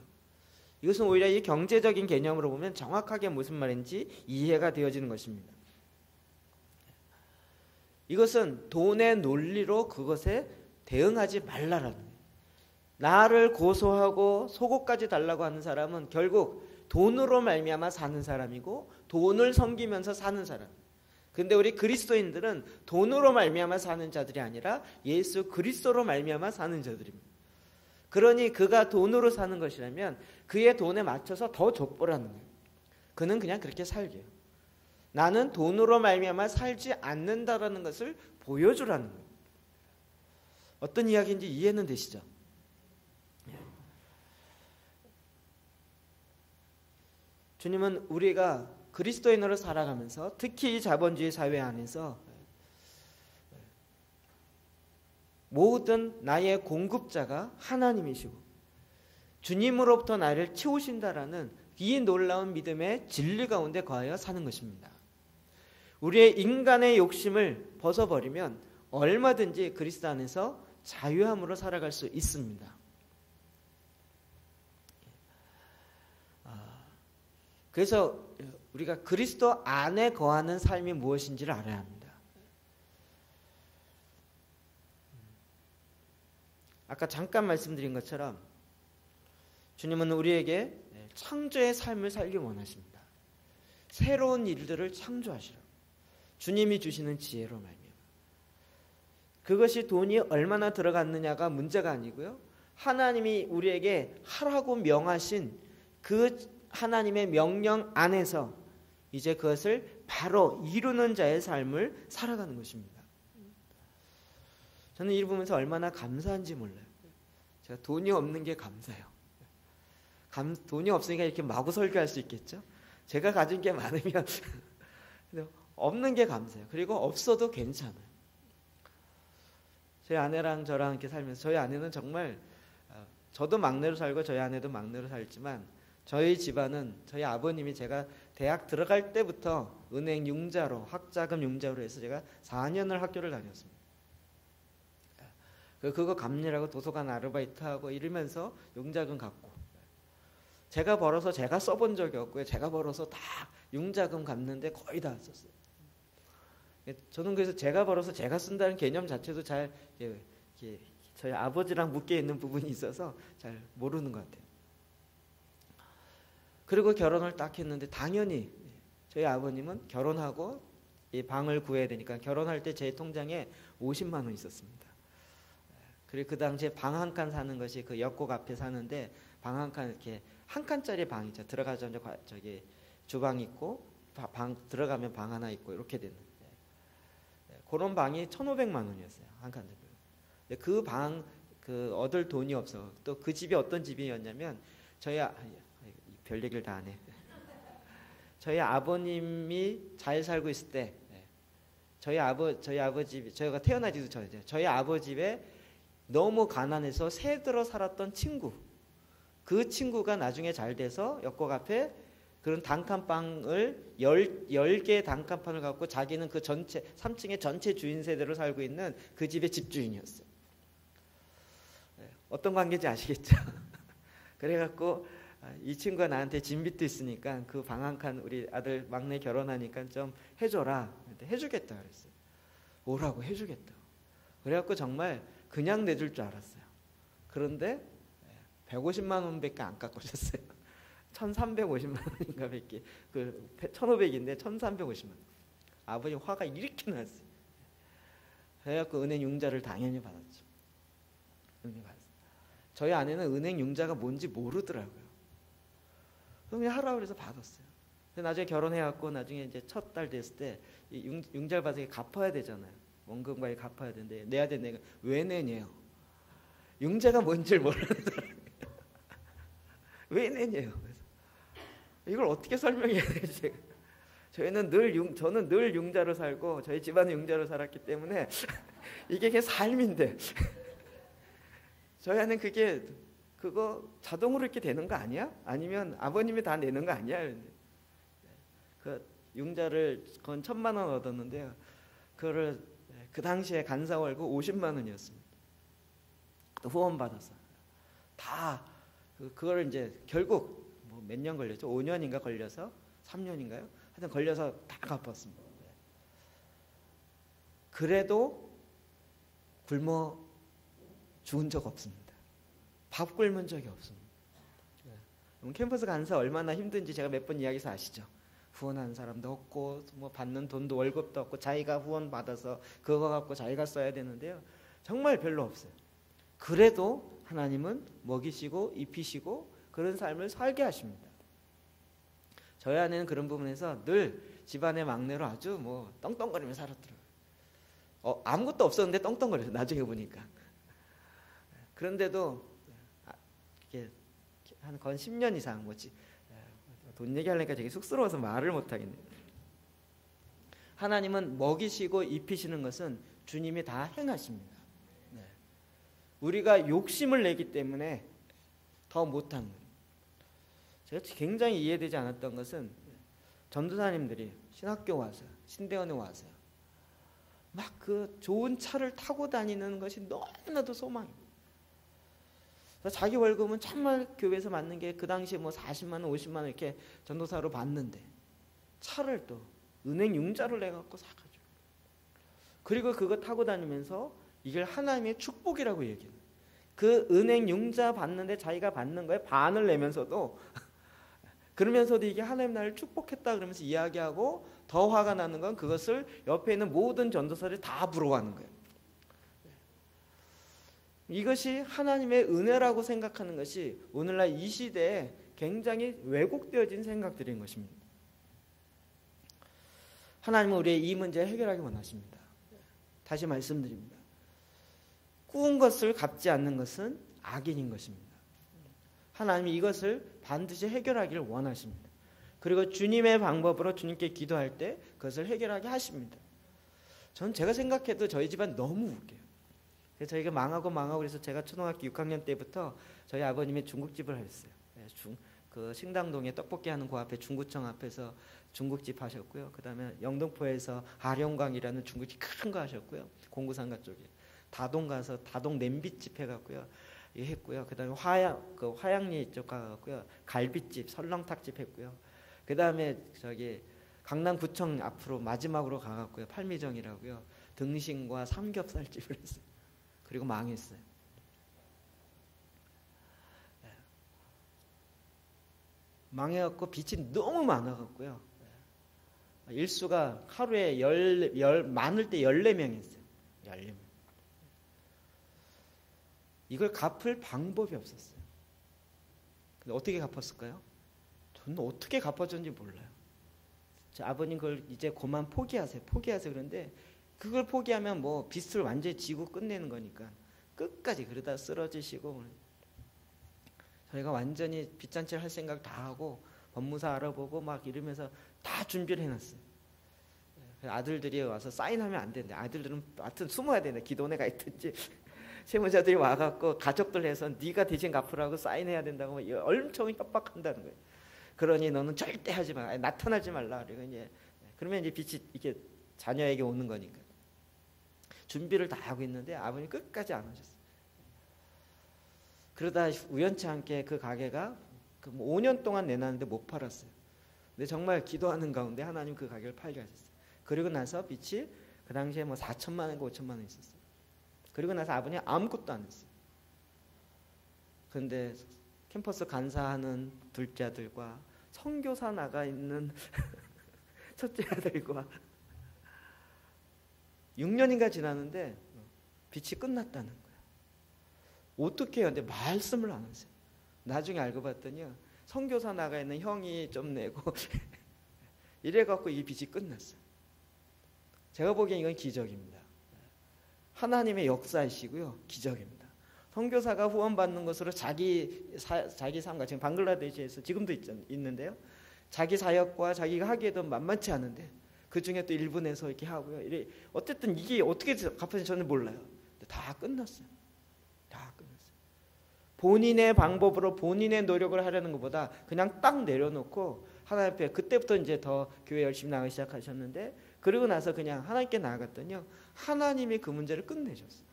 이것은 오히려 이 경제적인 개념으로 보면 정확하게 무슨 말인지 이해가 되어지는 것입니다. 이것은 돈의 논리로 그것에 대응하지 말라라는 거예요. 나를 고소하고 속옷까지 달라고 하는 사람은 결국 돈으로 말미암아 사는 사람이고 돈을 섬기면서 사는 사람. 근데 우리 그리스도인들은 돈으로 말미암아 사는 자들이 아니라 예수 그리스도로 말미암아 사는 자들입니다. 그러니 그가 돈으로 사는 것이라면 그의 돈에 맞춰서 더 족보라는 거예요. 그는 그냥 그렇게 살게요. 나는 돈으로 말미암아 살지 않는다라는 것을 보여주라는 거예요. 어떤 이야기인지 이해는 되시죠? 주님은 우리가 그리스도인으로 살아가면서 특히 이 자본주의 사회 안에서 모든 나의 공급자가 하나님이시고 주님으로부터 나를 채우신다라는 이 놀라운 믿음의 진리 가운데 거하여 사는 것입니다. 우리의 인간의 욕심을 벗어버리면 얼마든지 그리스도 안에서 자유함으로 살아갈 수 있습니다. 그래서 우리가 그리스도 안에 거하는 삶이 무엇인지를 알아야 합니다. 아까 잠깐 말씀드린 것처럼 주님은 우리에게 창조의 삶을 살기 원하십니다. 새로운 일들을 창조하시라. 주님이 주시는 지혜로 말미암아. 그것이 돈이 얼마나 들어갔느냐가 문제가 아니고요. 하나님이 우리에게 하라고 명하신 그 하나님의 명령 안에서 이제 그것을 바로 이루는 자의 삶을 살아가는 것입니다. 저는 이를 보면서 얼마나 감사한지 몰라요. 제가 돈이 없는 게 감사해요. 돈이 없으니까 이렇게 마구 설교할 수 있겠죠. 제가 가진 게 많으면 없는 게 감사해요. 그리고 없어도 괜찮아요. 제 아내랑 저랑 이렇게 살면서 저희 아내는 정말 저도 막내로 살고 저희 아내도 막내로 살지만 저희 집안은 저희 아버님이 제가 대학 들어갈 때부터 은행 융자로 학자금 융자로 해서 제가 4년을 학교를 다녔습니다. 그거 갚느라고 도서관 아르바이트하고 이러면서 융자금 갚고 제가 벌어서 제가 써본 적이 없고요. 제가 벌어서 다 융자금 갚는데 거의 다 썼어요. 저는 그래서 제가 벌어서 제가 쓴다는 개념 자체도 잘 저희 아버지랑 묶여 있는 부분이 있어서 잘 모르는 것 같아요. 그리고 결혼을 딱 했는데 당연히 저희 아버님은 결혼하고 이 방을 구해야 되니까 결혼할 때 제 통장에 50만 원 있었습니다. 그리고 그 당시에 방 한 칸 사는 것이 그 역곡 앞에 사는데 방 한 칸 이렇게 한 칸짜리 방이죠. 들어가자마자 저기 주방 있고 방 들어가면 방 하나 있고 이렇게 되는 그런 방이 1,500만 원이었어요. 한 칸 들고. 그 방 그 얻을 돈이 없어. 또 그 집이 어떤 집이었냐면 저희 별 얘기를 다 안 해. 저희 아버님이 잘 살고 있을 때 저희 아버지 저희가 태어나지도 전에 저희 아버지 집에 너무 가난해서 새들어 살았던 친구 그 친구가 나중에 잘 돼서 역곡 앞에 그런 단칸방을 10개의 단칸방을 갖고 자기는 그 전체 3층의 전체 주인 세대로 살고 있는 그 집의 집주인이었어요. 어떤 관계인지 아시겠죠? 그래갖고 이 친구가 나한테 진빚도 있으니까 그 방 한 칸 우리 아들 막내 결혼하니까 좀 해줘라. 해주겠다 그랬어요. 뭐라고 해주겠다. 그래갖고 정말 그냥 내줄 줄 알았어요. 그런데 150만 원밖에 안 깎아주셨어요. 1,350만 원인가 밖에. 그 1,500인데 1,350만 원. 아버님 화가 이렇게 났어요. 그래갖고 은행 융자를 당연히 받았죠. 은행 받았어요. 저희 아내는 은행 융자가 뭔지 모르더라고요. 그냥 하라고 해서 받았어요. 나중에 결혼해갖고 나중에 이제 첫 달 됐을 때 융자를 받아서 갚아야 되잖아요. 원금과에 갚아야 되는데 내야 되는 내가 왜 내냐요. 융자가 뭔지를 모르는 사람이에요. 왜 내냐요. 그래서 이걸 어떻게 설명해야 되지? 저는 늘 융자로 살고 저희 집안은 융자로 살았기 때문에 이게 그냥 삶인데 저희 아내는 그거 자동으로 이렇게 되는 거 아니야? 아니면 아버님이 다 내는 거 아니야? 그 융자를 건 1,000만 원 얻었는데요. 그거를 그 당시에 간사 월급 50만 원이었습니다. 또 후원 받았어. 다 그걸 이제 결국 뭐 몇 년 걸렸죠? 5년인가 걸려서 3년인가요? 하여튼 걸려서 다 갚았습니다. 그래도 굶어 죽은 적 없습니다. 밥 굶은 적이 없습니다. 캠퍼스 간사 얼마나 힘든지 제가 몇 번 이야기해서 아시죠? 후원하는 사람도 없고 뭐 받는 돈도 월급도 없고 자기가 후원 받아서 그거 갖고 자기가 써야 되는데요. 정말 별로 없어요. 그래도 하나님은 먹이시고 입히시고 그런 삶을 살게 하십니다. 저희 아내는 그런 부분에서 늘 집안의 막내로 아주 뭐 떵떵거리며 살았더라고요. 아무것도 없었는데 떵떵거려요. 나중에 보니까. 그런데도 이게 한 건 10년 이상 뭐지 돈 얘기하려니까 되게 쑥스러워서 말을 못하겠네요. 하나님은 먹이시고 입히시는 것은 주님이 다 행하십니다. 네. 우리가 욕심을 내기 때문에 더 못한 거예요. 제가 굉장히 이해되지 않았던 것은 전도사님들이 신학교 와서 신대원에 와서 막 그 좋은 차를 타고 다니는 것이 너무나도 소망입니다. 자기 월급은 정말 교회에서 받는 게 그 당시에 뭐 40만 원, 50만 원 이렇게 전도사로 받는데 차를 또 은행 융자를 내갖고 사가지고 그리고 그거 타고 다니면서 이걸 하나님의 축복이라고 얘기해요. 그 은행 융자 받는데 자기가 받는 거에 반을 내면서도 그러면서도 이게 하나님 나를 축복했다 그러면서 이야기하고 더 화가 나는 건 그것을 옆에 있는 모든 전도사들이 다 부러워하는 거예요. 이것이 하나님의 은혜라고 생각하는 것이 오늘날 이 시대에 굉장히 왜곡되어진 생각들인 것입니다. 하나님은 우리의 이 문제를 해결하기 원하십니다. 다시 말씀드립니다. 꾸은 것을 갚지 않는 것은 악인인 것입니다. 하나님이 이것을 반드시 해결하기를 원하십니다. 그리고 주님의 방법으로 주님께 기도할 때 그것을 해결하게 하십니다. 전 제가 생각해도 저희 집안 너무 웃겨요. 그래서 저희가 망하고 그래서 제가 초등학교 6학년 때부터 저희 아버님이 중국집을 하셨어요. 그 신당동에 떡볶이 하는 그 앞에 중구청 앞에서 중국집 하셨고요. 그 다음에 영등포에서 아령광이라는 중국집 큰 거 하셨고요. 공구상가 쪽에. 다동 가서 다동 냄비집 해갖고요. 했고요. 그 다음에 화양리 쪽 가갖고요. 갈비집, 설렁탕집 했고요. 그 다음에 저기 강남구청 앞으로 마지막으로 가갖고요. 팔미정이라고요. 등심과 삼겹살집을 했어요. 그리고 망했어요. 망해갖고 빚이 너무 많아갖고요. 일수가 하루에 많을 때 14명 했어요. 14명. 이걸 갚을 방법이 없었어요. 근데 어떻게 갚았을까요? 저는 어떻게 갚아줬는지 몰라요. 아버님 그걸 이제 그만 포기하세요. 그런데 그걸 포기하면 뭐 빚을 완전히 지고 끝내는 거니까 끝까지 그러다 쓰러지시고 저희가 완전히 빚잔치를 할 생각 다 하고 법무사 알아보고 막 이러면서 다 준비를 해놨어요. 아들들이 와서 사인하면 안 되는데 아들들은 하여튼 숨어야 되는데 기도원에 가 있든지 세무자들이 와갖고 가족들 해서 네가 대신 갚으라고 사인해야 된다고 엄청 협박한다는 거예요. 그러니 너는 절대 하지 마. 나타나지 말라. 그러면 이제 빚이 이게 자녀에게 오는 거니까. 준비를 다 하고 있는데 아버님 끝까지 안 오셨어요. 그러다 우연치 않게 그 가게가 5년 동안 내놨는데 못 팔았어요. 근데 정말 기도하는 가운데 하나님 그 가게를 팔게 하셨어요. 그리고 나서 빚이 그 당시에 뭐 4천만 원인가 5천만 원 있었어요. 그리고 나서 아버님 아무것도 안 했어요. 그런데 캠퍼스 간사하는 둘째 아들과 선교사 나가 있는 첫째 아들과 6년인가 지났는데 빚이 끝났다는 거예요. 어떻게 해요? 근데 말씀을 안 하세요. 나중에 알고 봤더니요. 선교사 나가 있는 형이 좀 내고 이래갖고 이 빚이 끝났어요. 제가 보기엔 이건 기적입니다. 하나님의 역사이시고요. 기적입니다. 선교사가 후원받는 것으로 자기 삶과 지금 방글라데시에서 지금도 있는데요. 자기 사역과 자기가 하기에도 만만치 않은데 그 중에 또 일부 내서 이렇게 하고요. 어쨌든 이게 어떻게 갚아진지 저는 몰라요. 근데 다 끝났어요. 다 끝났어요. 본인의 방법으로 본인의 노력을 하려는 것보다 그냥 딱 내려놓고 하나님 앞에 그때부터 이제 더 교회 열심히 나가기 시작하셨는데 그리고 나서 그냥 하나님께 나아갔더니요. 하나님이 그 문제를 끝내셨어요.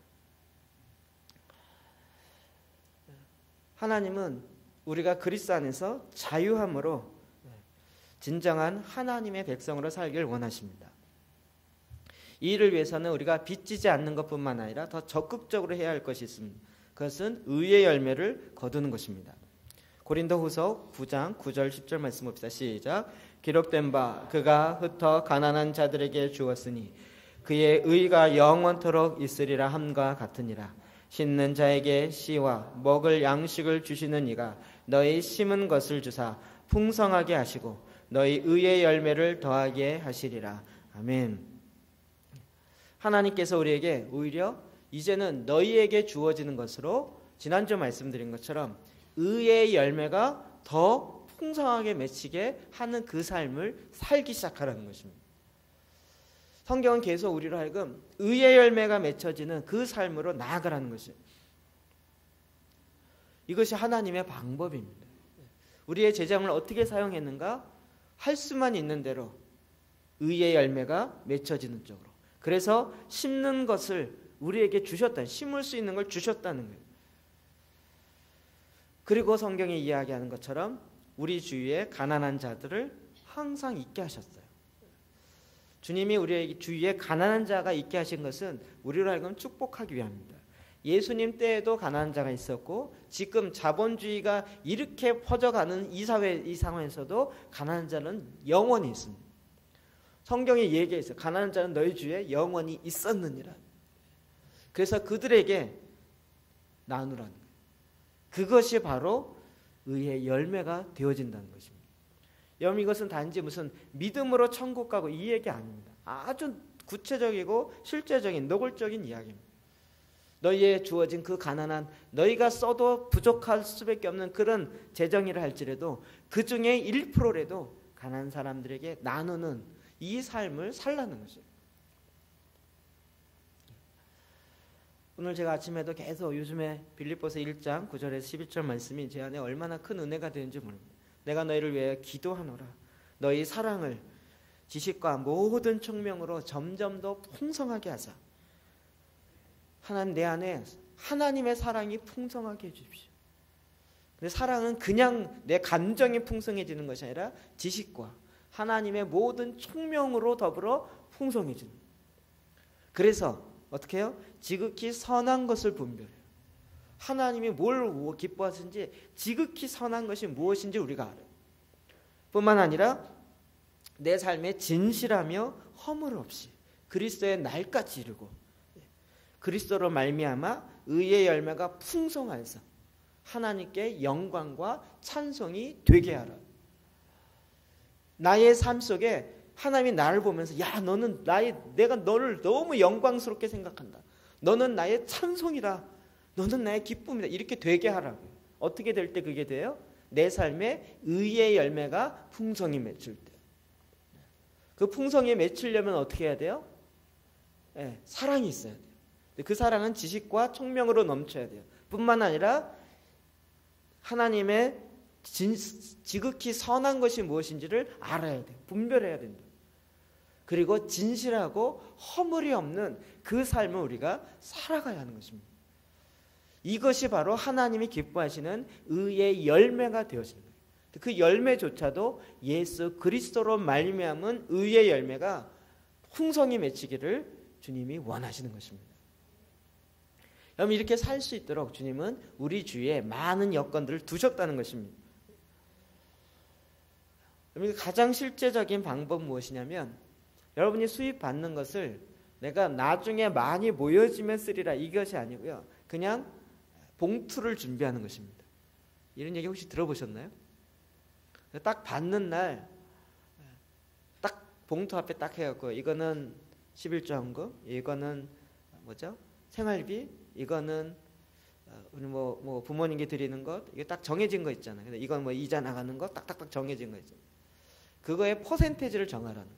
하나님은 우리가 그리스도 안에서 자유함으로 진정한 하나님의 백성으로 살기를 원하십니다. 이 일을 위해서는 우리가 빚지지 않는 것뿐만 아니라 더 적극적으로 해야 할 것이 있습니다. 그것은 의의 열매를 거두는 것입니다. 고린도후서 9장 9절 10절 말씀 봅시다. 시작. 기록된 바 그가 흩어 가난한 자들에게 주었으니 그의 의가 영원토록 있으리라 함과 같으니라. 심는 자에게 씨와 먹을 양식을 주시는 이가 너희 심은 것을 주사 풍성하게 하시고 너희 의의 열매를 더하게 하시리라. 아멘. 하나님께서 우리에게 오히려 이제는 너희에게 주어지는 것으로 지난주 말씀드린 것처럼 의의 열매가 더 풍성하게 맺히게 하는 그 삶을 살기 시작하라는 것입니다. 성경은 계속 우리로 하여금 의의 열매가 맺혀지는 그 삶으로 나아가라는 것이에요. 이것이 하나님의 방법입니다. 우리의 재정을 어떻게 사용했는가? 할 수만 있는 대로 의의 열매가 맺혀지는 쪽으로. 그래서 심는 것을 우리에게 주셨다. 심을 수 있는 걸 주셨다는 거예요. 그리고 성경이 이야기하는 것처럼 우리 주위에 가난한 자들을 항상 있게 하셨어요. 주님이 우리 주위에 가난한 자가 있게 하신 것은 우리로 하여금 축복하기 위함입니다. 예수님 때에도 가난한 자가 있었고 지금 자본주의가 이렇게 퍼져가는 이 사회, 이 상황에서도 가난한 자는 영원히 있습니다. 성경에 얘기했어요. 가난한 자는 너희 주위에 영원히 있었느니라. 그래서 그들에게 나누라는 거예요. 그것이 바로 의의 열매가 되어진다는 것입니다. 여러분, 이것은 단지 무슨 믿음으로 천국 가고 이 얘기 아닙니다. 아주 구체적이고 실제적인 노골적인 이야기입니다. 너희에 주어진 그 가난한, 너희가 써도 부족할 수밖에 없는 그런 재정이라 할지라도 그 중에 1%라도 가난한 사람들에게 나누는 이 삶을 살라는 것이에요. 오늘 제가 아침에도 계속 요즘에 빌립보서 1장 9절에서 11절 말씀이 제 안에 얼마나 큰 은혜가 되는지 모릅니다. 내가 너희를 위해 기도하노라. 너희 사랑을 지식과 모든 총명으로 점점 더 풍성하게 하자. 하나님, 내 안에 하나님의 사랑이 풍성하게 해주십시오. 근데 사랑은 그냥 내 감정이 풍성해지는 것이 아니라 지식과 하나님의 모든 총명으로 더불어 풍성해지는. 그래서 어떻게 해요? 지극히 선한 것을 분별해요. 하나님이 뭘 기뻐하시는지, 지극히 선한 것이 무엇인지 우리가 알아요. 뿐만 아니라 내 삶에 진실하며 허물 없이 그리스도의 날까지 이루고 그리스도로 말미암아 의의 열매가 풍성하여서 하나님께 영광과 찬송이 되게 하라. 나의 삶 속에 하나님이 나를 보면서 야, 너는 내가 너를 너무 영광스럽게 생각한다. 너는 나의 찬송이다. 너는 나의 기쁨이다. 이렇게 되게 하라고요. 어떻게 될 때 그게 돼요? 내 삶에 의의 열매가 풍성히 맺힐 때. 그 풍성히 맺히려면 어떻게 해야 돼요? 네, 사랑이 있어야 돼요. 그 사랑은 지식과 총명으로 넘쳐야 돼요. 뿐만 아니라 하나님의 지극히 선한 것이 무엇인지를 알아야 돼요. 분별해야 된다. 그리고 진실하고 허물이 없는 그 삶을 우리가 살아가야 하는 것입니다. 이것이 바로 하나님이 기뻐하시는 의의 열매가 되어지는 거예요. 그 열매조차도 예수 그리스도로 말미암은 의의 열매가 풍성히 맺히기를 주님이 원하시는 것입니다. 여러분, 이렇게 살 수 있도록 주님은 우리 주위에 많은 여건들을 두셨다는 것입니다. 가장 실제적인 방법은 무엇이냐면 여러분이 수입 받는 것을 내가 나중에 많이 모여지면 쓰리라 이것이 아니고요. 그냥 봉투를 준비하는 것입니다. 이런 얘기 혹시 들어보셨나요? 딱 받는 날 딱 봉투 앞에 딱 해갖고 이거는 11조 헌금, 이거는 뭐죠? 생활비, 이거는 우리 뭐 부모님께 드리는 것, 이게 딱 정해진 거 있잖아요. 근데 이건 뭐 이자 나가는 거 딱딱딱 정해진 거 있잖아요. 그거의 퍼센테이지를 정하라는.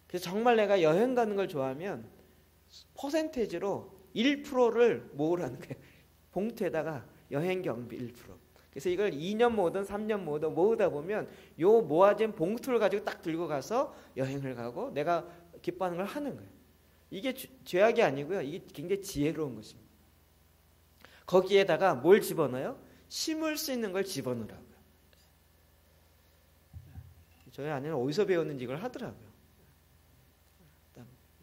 그래서 정말 내가 여행 가는 걸 좋아하면 퍼센테이지로 1%를 모으라는 거예요. 봉투에다가 여행 경비 1%. 그래서 이걸 2년 모으든 3년 모으든 모으다 보면 요 모아진 봉투를 가지고 딱 들고 가서 여행을 가고 내가 기뻐하는 걸 하는 거예요. 이게 죄악이 아니고요. 이게 굉장히 지혜로운 것입니다. 거기에다가 뭘 집어넣어요? 심을 수 있는 걸 집어넣으라고요. 저희 아내는 어디서 배웠는지 이걸 하더라고요.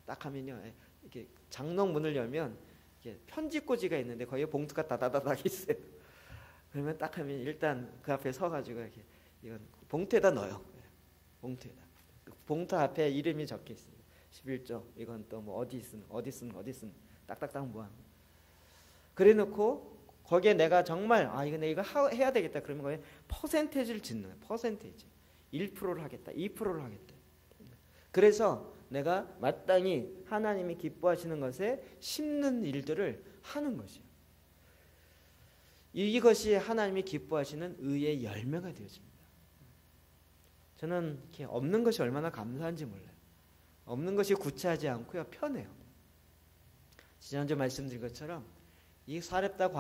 딱 하면요, 이렇게 장롱 문을 열면 이렇게 편지꽂이가 있는데 거기에 봉투가 다다다닥 있어요. 그러면 딱 하면 일단 그 앞에 서가지고 이렇게 이건 봉투에다 넣어요. 봉투에다. 봉투 앞에 이름이 적혀 있습니다. 11조, 이건 또 뭐 어디 쓴 딱딱딱 모아. 그래 놓고 거기에 내가 정말 이거 해야 되겠다 그러면 거기에 퍼센테이지를 짓는 거예요. 퍼센테이지. 1%를 하겠다. 2%를 하겠다. 그래서 내가 마땅히 하나님이 기뻐하시는 것에 심는 일들을 하는 것이에요. 이것이 하나님이 기뻐하시는 의의 열매가 되어집니다. 저는 이렇게 없는 것이 얼마나 감사한지 몰라요. 없는 것이 구차하지 않고요, 편해요. 지난주 말씀드린 것처럼 이 사렙다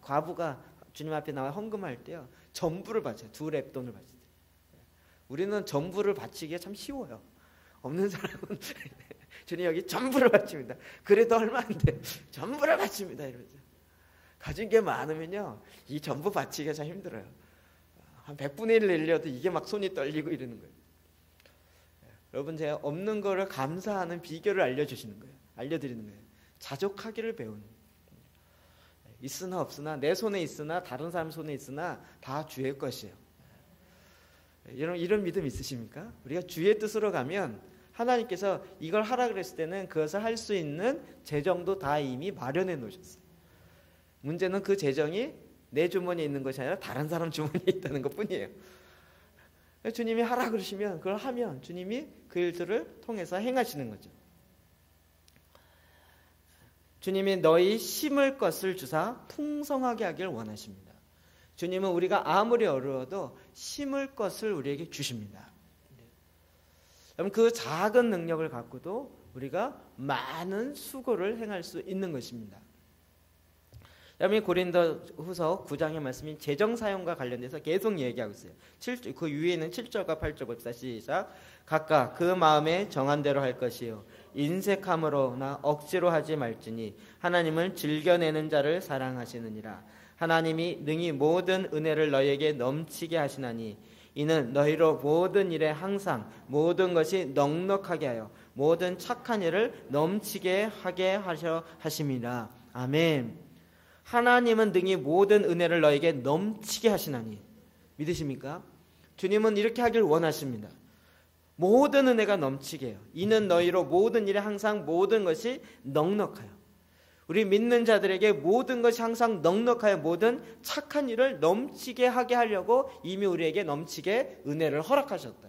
과부가 주님 앞에 나와 헌금할 때요, 전부를 바쳐요. 2렙 돈을 바칠 때. 우리는 전부를 바치기가 참 쉬워요. 없는 사람은 주님 여기 전부를 바칩니다. 그래도 얼마 안 돼. 전부를 바칩니다. 이러죠. 가진 게 많으면요, 이 전부 바치기가 참 힘들어요. 한 100분의 1 내려도 이게 막 손이 떨리고 이러는 거예요. 여러분, 제가 없는 거를 감사하는 비결을 알려주시는 거예요. 알려드리는 거예요. 자족하기를 배우는 거예요. 있으나 없으나, 내 손에 있으나 다른 사람 손에 있으나 다 주의 것이에요. 이런 믿음 있으십니까? 우리가 주의 뜻으로 가면 하나님께서 이걸 하라 그랬을 때는 그것을 할 수 있는 재정도 다 이미 마련해 놓으셨어요. 문제는 그 재정이 내 주머니에 있는 것이 아니라 다른 사람 주머니에 있다는 것뿐이에요. 주님이 하라 그러시면 그걸 하면 주님이 그 일들을 통해서 행하시는 거죠. 주님이 너희 심을 것을 주사 풍성하게 하길 원하십니다. 주님은 우리가 아무리 어려워도 심을 것을 우리에게 주십니다. 그럼 그 작은 능력을 갖고도 우리가 많은 수고를 행할 수 있는 것입니다. 여러분이 고린도후서 9장의 말씀인 재정사용과 관련돼서 계속 얘기하고 있어요. 그 위에는 7절과 8절 봅시다. 시작. 각각 그 마음에 정한 대로 할 것이요 인색함으로나 억지로 하지 말지니 하나님은 즐겨내는 자를 사랑하시느니라. 하나님이 능히 모든 은혜를 너희에게 넘치게 하시나니 이는 너희로 모든 일에 항상 모든 것이 넉넉하게 하여 모든 착한 일을 넘치게 하게 하심이라. 아멘. 하나님은 능히 모든 은혜를 너에게 넘치게 하시나니. 믿으십니까? 주님은 이렇게 하길 원하십니다. 모든 은혜가 넘치게 해요. 이는 너희로 모든 일에 항상 모든 것이 넉넉하여. 우리 믿는 자들에게 모든 것이 항상 넉넉하여 모든 착한 일을 넘치게 하게 하려고 이미 우리에게 넘치게 은혜를 허락하셨다.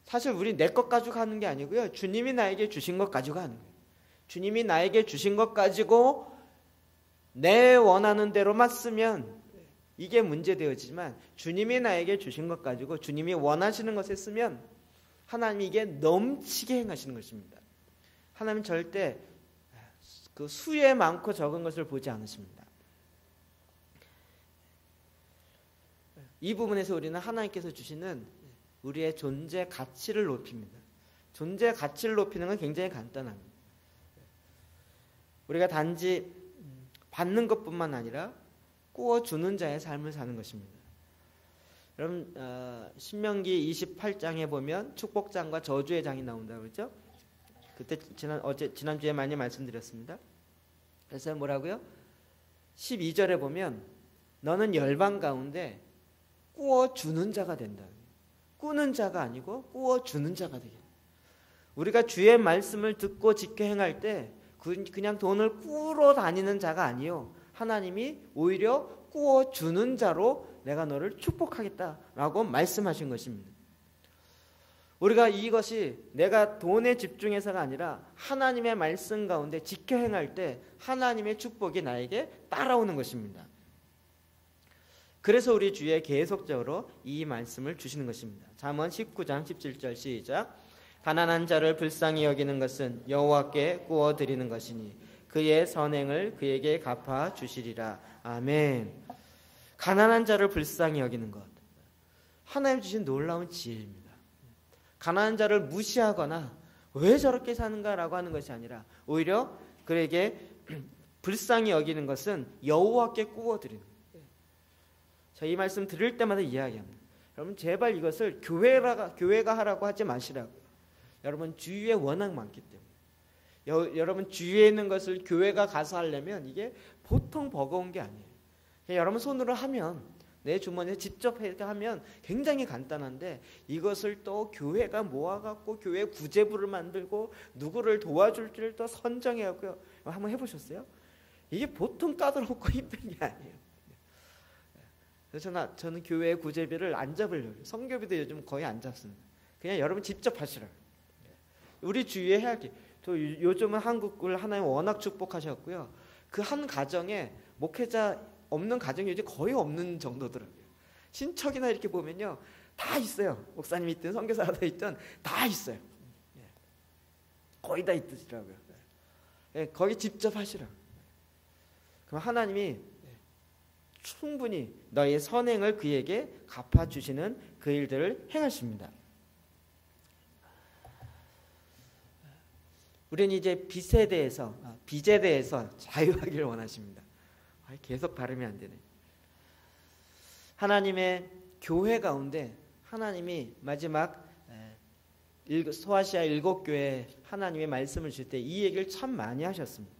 사실 우리 내 것 가지고 하는 게 아니고요, 주님이 나에게 주신 것 가지고 하는 거예요. 주님이 나에게 주신 것 가지고 내 원하는 대로만 쓰면 이게 문제되어지지만, 주님이 나에게 주신 것 가지고 주님이 원하시는 것에 쓰면 하나님이 이게 넘치게 행하시는 것입니다. 하나님은 절대 그 수에 많고 적은 것을 보지 않으십니다. 이 부분에서 우리는 하나님께서 주시는 우리의 존재 가치를 높입니다. 존재 가치를 높이는 건 굉장히 간단합니다. 우리가 단지 받는 것뿐만 아니라 꾸어주는 자의 삶을 사는 것입니다. 여러분, 신명기 28장에 보면 축복장과 저주의 장이 나온다고 그랬죠? 그때 지난주에 많이 말씀드렸습니다. 그래서 뭐라고요? 12절에 보면 너는 열방 가운데 꾸어주는 자가 된다. 꾸는 자가 아니고 꾸어주는 자가 되게. 우리가 주의 말씀을 듣고 지켜 행할 때 그냥 돈을 꾸러 다니는 자가 아니요, 하나님이 오히려 꾸어주는 자로 내가 너를 축복하겠다라고 말씀하신 것입니다. 우리가 이것이 내가 돈에 집중해서가 아니라 하나님의 말씀 가운데 지켜 행할 때 하나님의 축복이 나에게 따라오는 것입니다. 그래서 우리 주위에 계속적으로 이 말씀을 주시는 것입니다. 잠언 19장 17절 시작. 가난한 자를 불쌍히 여기는 것은 여호와께 구워 드리는 것이니 그의 선행을 그에게 갚아 주시리라. 아멘. 가난한 자를 불쌍히 여기는 것, 하나님 주신 놀라운 지혜입니다. 가난한 자를 무시하거나 왜 저렇게 사는가라고 하는 것이 아니라 오히려 그에게 불쌍히 여기는 것은 여호와께 구워 드리는 거예요. 자, 이 말씀 들을 때마다 이야기합니다. 여러분, 제발 이것을 교회가 하라고 하지 마시라고요. 여러분, 주위에 워낙 많기 때문에. 여러분, 주위에 있는 것을 교회가 가서 하려면 이게 보통 버거운 게 아니에요. 여러분 손으로 하면, 내 주머니에 직접 하면 굉장히 간단한데, 이것을 또 교회가 모아갖고 교회 구제부를 만들고 누구를 도와줄지를 또 선정해갖고요. 한번 해보셨어요? 이게 보통 까다롭고 힘든 게 아니에요. 그래서 저는 교회 구제비를 안 잡으려고 해요. 성교비도 요즘 거의 안 잡습니다. 그냥 여러분 직접 하시라고. 우리 주위에 해야 돼. 또 요즘은 한국을 하나님 워낙 축복하셨고요. 그 한 가정에 목회자 없는 가정이 요즘 거의 없는 정도더라고요. 친척이나 이렇게 보면요, 다 있어요. 목사님 있든 선교사가 있든 다 있어요. 거의 다 있더라고요. 거기 직접 하시라. 그럼 하나님이 충분히 너의 선행을 그에게 갚아주시는 그 일들을 행하십니다. 우리는 이제 빚에 대해서 자유하기를 원하십니다. 계속 발음이 안 되네. 하나님의 교회 가운데 하나님이 마지막 소아시아 7교회 하나님의 말씀을 주실 때 이 얘기를 참 많이 하셨습니다.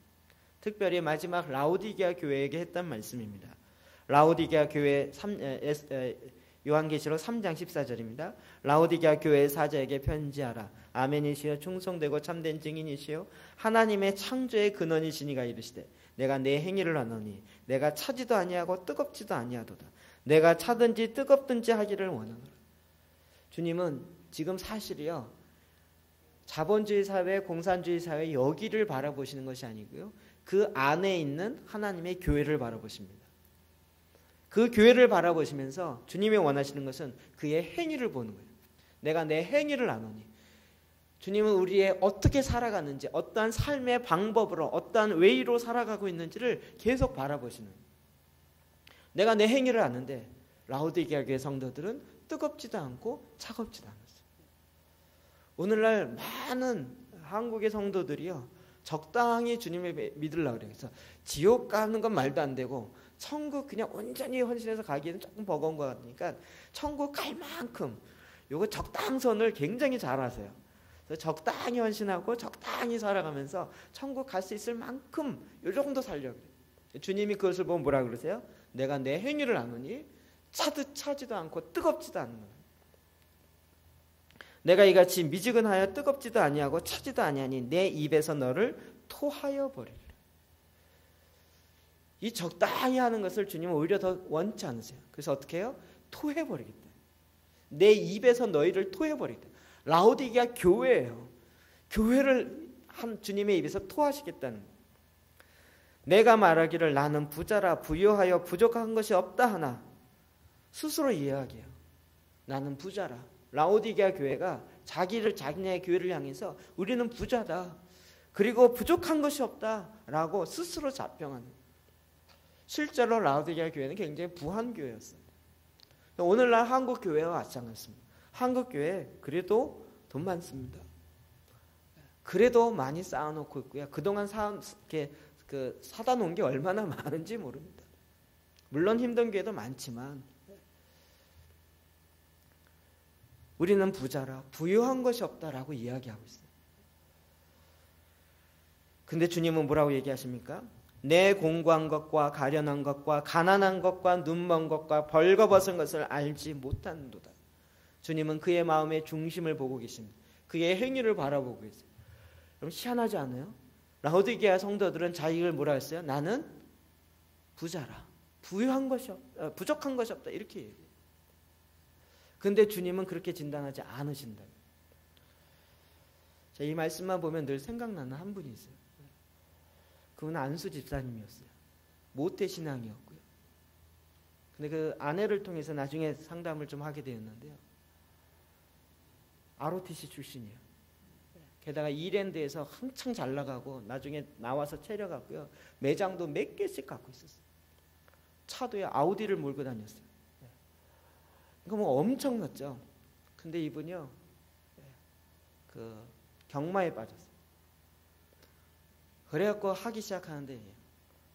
특별히 마지막 라오디게아 교회에게 했던 말씀입니다. 라오디게아 교회 요한계시록 3장 14절입니다. 라오디게아 교회의 사자에게 편지하라. 아멘이시여 충성되고 참된 증인이시여 하나님의 창조의 근원이시니가 이르시되 내가 내 행위를 아노니 내가 차지도 아니하고 뜨겁지도 아니하도다. 내가 차든지 뜨겁든지 하기를 원하노라. 주님은 지금 사실이요, 자본주의 사회, 공산주의 사회 여기를 바라보시는 것이 아니고요, 그 안에 있는 하나님의 교회를 바라보십니다. 그 교회를 바라보시면서 주님이 원하시는 것은 그의 행위를 보는 거예요. 내가 내 행위를 아노니. 주님은 우리의 어떻게 살아가는지, 어떠한 삶의 방법으로, 어떠한 웨이로 살아가고 있는지를 계속 바라보시는 거예요. 내가 내 행위를 아는데 라오디게아 교회 성도들은 뜨겁지도 않고 차갑지도 않았어요. 오늘날 많은 한국의 성도들이요, 적당히 주님을 믿으려고 그래요. 그래서 지옥 가는 건 말도 안 되고 천국 그냥 온전히 헌신해서 가기에는 조금 버거운 것 같으니까 천국 갈 만큼 요거 적당선을 굉장히 잘 하세요. 그래서 적당히 헌신하고 적당히 살아가면서 천국 갈 수 있을 만큼 요 정도 살려고 그래요. 주님이 그것을 보면 뭐라 그러세요? 내가 내 행위를 아노니 차지도 않고 뜨겁지도 않는 거예요. 내가 이같이 미지근하여 뜨겁지도 아니하고 차지도 아니하니 내 입에서 너를 토하여 버리리라. 이 적당히 하는 것을 주님은 오히려 더 원치 않으세요. 그래서 어떻게 해요? 토해버리겠다. 내 입에서 너희를 토해버리겠다. 라오디게아 교회예요. 교회를 한 주님의 입에서 토하시겠다는 거예요. 내가 말하기를 나는 부자라 부유하여 부족한 것이 없다 하나 스스로 이야기해요. 나는 부자라. 라오디게아 교회가 자기네 교회를 향해서 우리는 부자다. 그리고 부족한 것이 없다라고 스스로 자평하는 거예요. 실제로 라오디게아 교회는 굉장히 부한 교회였어요. 오늘날 한국 교회와 마찬가지입니다. 한국 교회 그래도 돈 많습니다. 그래도 많이 쌓아놓고 있고요. 그동안 사다 놓은 게 얼마나 많은지 모릅니다. 물론 힘든 교회도 많지만 우리는 부자라 부유한 것이 없다라고 이야기하고 있어요. 근데 주님은 뭐라고 얘기하십니까? 내 공고한 것과 가련한 것과 가난한 것과 눈먼 것과 벌거벗은 것을 알지 못하는도다. 주님은 그의 마음의 중심을 보고 계십니다. 그의 행위를 바라보고 계세요. 그럼 희한하지 않아요? 라오디게아 성도들은 자기를 뭐라 했어요? 나는 부자라. 부유한 것이 없다. 부족한 것이 없다. 이렇게 얘기해요. 근데 주님은 그렇게 진단하지 않으신다. 자, 이 말씀만 보면 늘 생각나는 한 분이 있어요. 그분은 안수 집사님이었어요. 모태신앙이었고요. 근데 그 아내를 통해서 나중에 상담을 좀 하게 되었는데요. ROTC 출신이에요. 게다가 이랜드에서 한창 잘 나가고 나중에 나와서 체려갔고요. 매장도 몇 개씩 갖고 있었어요. 차도에 아우디를 몰고 다녔어요. 이거 뭐 엄청났죠. 근데 이분이요, 그 경마에 빠졌어요. 그래갖고 하기 시작하는데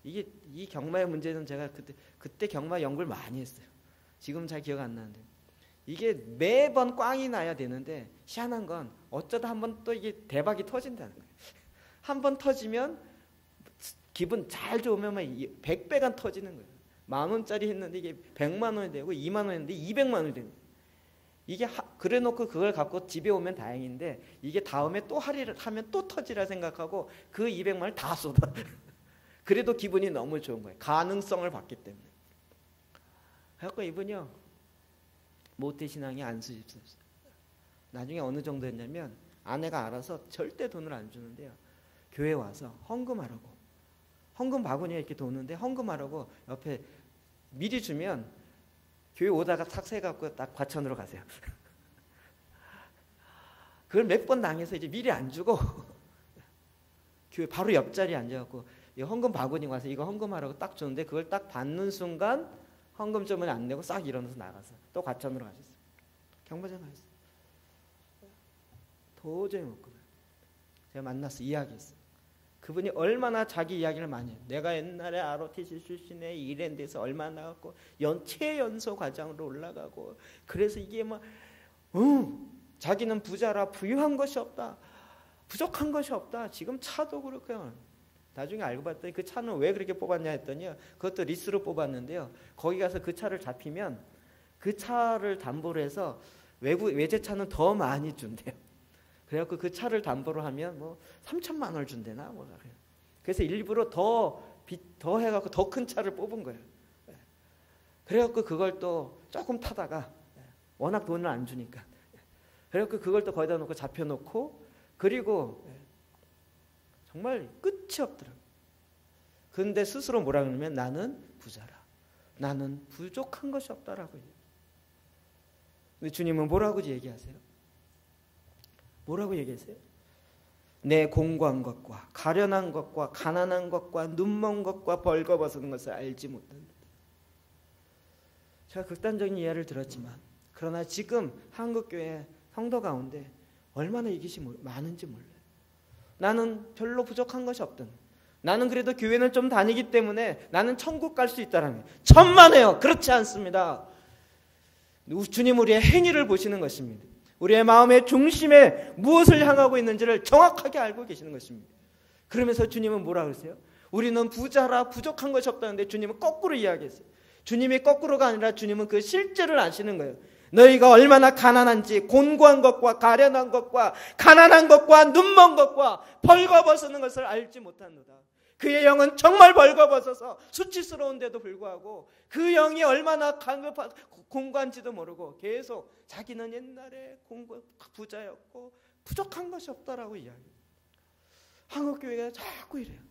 이 경마의 문제는 제가 그때 경마 연구를 많이 했어요. 지금 잘 기억 안 나는데 이게 매번 꽝이 나야 되는데 희한한 건 어쩌다 한번 또 이게 대박이 터진다는 거예요. 한번 터지면 기분 잘 좋으면 100배가 터지는 거예요. 10,000원짜리 했는데 이게 100만 원이 되고 2만 원 했는데 200만 원이 되는 거예요. 이게 그래 놓고 그걸 갖고 집에 오면 다행인데 이게 다음에 또 하면 또 터지라 생각하고 그 200만 원을 다 쏟아. 그래도 기분이 너무 좋은 거예요. 가능성을 봤기 때문에. 그래서 이분이요, 모태신앙이 안 수집했어요. 나중에 어느 정도 했냐면 아내가 알아서 절대 돈을 안 주는데요, 교회 와서 헌금하라고, 헌금 바구니에 이렇게 도는데 헌금하라고 옆에 미리 주면 교회 오다가 탁세 갖고 딱 과천으로 가세요. 그걸 몇 번 당해서 이제 미리 안 주고 교회 바로 옆자리에 앉아갖고 이 헌금 바구니 와서 이거 헌금하라고 딱 주는데 그걸 딱 받는 순간 헌금점을 안 내고 싹 일어나서 나가서 또 과천으로 가셨어요. 경마장 가셨어요. 도저히 못 끊어요. 제가 만나서 이야기했어요. 그분이 얼마나 자기 이야기를 많이 해요. 내가 옛날에 ROTC 출신에 이랜드에서 얼마나 나갔고 최연소 과장으로 올라가고 그래서 이게 막 자기는 부자라 부유한 것이 없다, 부족한 것이 없다. 지금 차도 그렇고요. 나중에 알고 봤더니 그 차는 왜 그렇게 뽑았냐 했더니 그것도 리스로 뽑았는데요, 거기 가서 그 차를 잡히면 그 차를 담보로 해서 외제차는 더 많이 준대요. 그래갖고 그 차를 담보로 하면 뭐 3천만 원을 준대나 뭐 그래요. 그래서 일부러 더 해갖고 더 큰 차를 뽑은 거예요. 그래갖고 그걸 또 조금 타다가 워낙 돈을 안 주니까 그래갖고 그걸 또 거기다 놓고 잡혀놓고 그리고 정말 끝이 없더라고요. 그런데 스스로 뭐라 그러냐면 나는 부자라, 나는 부족한 것이 없다라고 해요. 근데 주님은 뭐라고 얘기하세요? 뭐라고 얘기하세요? 내 공고한 것과 가련한 것과 가난한 것과 눈먼 것과 벌거벗은 것을 알지 못한다. 제가 극단적인 이해를 들었지만 그러나 지금 한국교회 성도 가운데 얼마나 이것이 많은지 몰라요. 나는 별로 부족한 것이 없던, 나는 그래도 교회는 좀 다니기 때문에 나는 천국 갈 수 있다라는, 천만에요. 그렇지 않습니다. 주님 우리의 행위를 보시는 것입니다. 우리의 마음의 중심에 무엇을 향하고 있는지를 정확하게 알고 계시는 것입니다. 그러면서 주님은 뭐라 그러세요? 우리는 부자라 부족한 것이 없다는데 주님은 거꾸로 이야기했어요. 주님이 거꾸로가 아니라 주님은 그 실제를 아시는 거예요. 너희가 얼마나 가난한지, 곤고한 것과 가련한 것과 가난한 것과 눈먼 것과 벌거벗는 것을 알지 못하노라. 그의 영은 정말 벌거벗어서 수치스러운데도 불구하고 그 영이 얼마나 공고한지도 모르고 계속 자기는 옛날에 부자였고 부족한 것이 없다라고 이야기해요. 한국교회가 자꾸 이래요.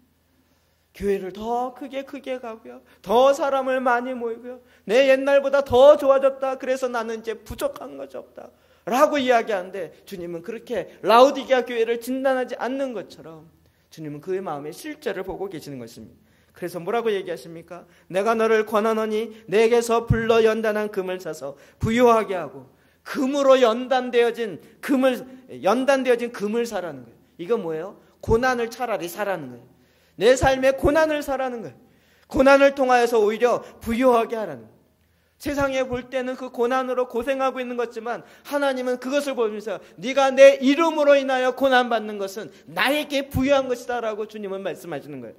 교회를 더 크게 가고요, 더 사람을 많이 모이고요, 내 옛날보다 더 좋아졌다, 그래서 나는 이제 부족한 것이 없다 라고 이야기하는데 주님은 그렇게 라우디게아 교회를 진단하지 않는 것처럼 주님은 그의 마음의 실제를 보고 계시는 것입니다. 그래서 뭐라고 얘기하십니까? 내가 너를 권하노니 내게서 불러 연단한 금을 사서 부유하게 하고 금으로 연단되어진 금을 사라는 거예요. 이거 뭐예요? 고난을 차라리 사라는 거예요. 내 삶의 고난을 사라는 거예요. 고난을 통하여서 오히려 부유하게 하라는 거예요. 세상에 볼 때는 그 고난으로 고생하고 있는 것지만 하나님은 그것을 보면서 네가 내 이름으로 인하여 고난받는 것은 나에게 부유한 것이다 라고 주님은 말씀하시는 거예요.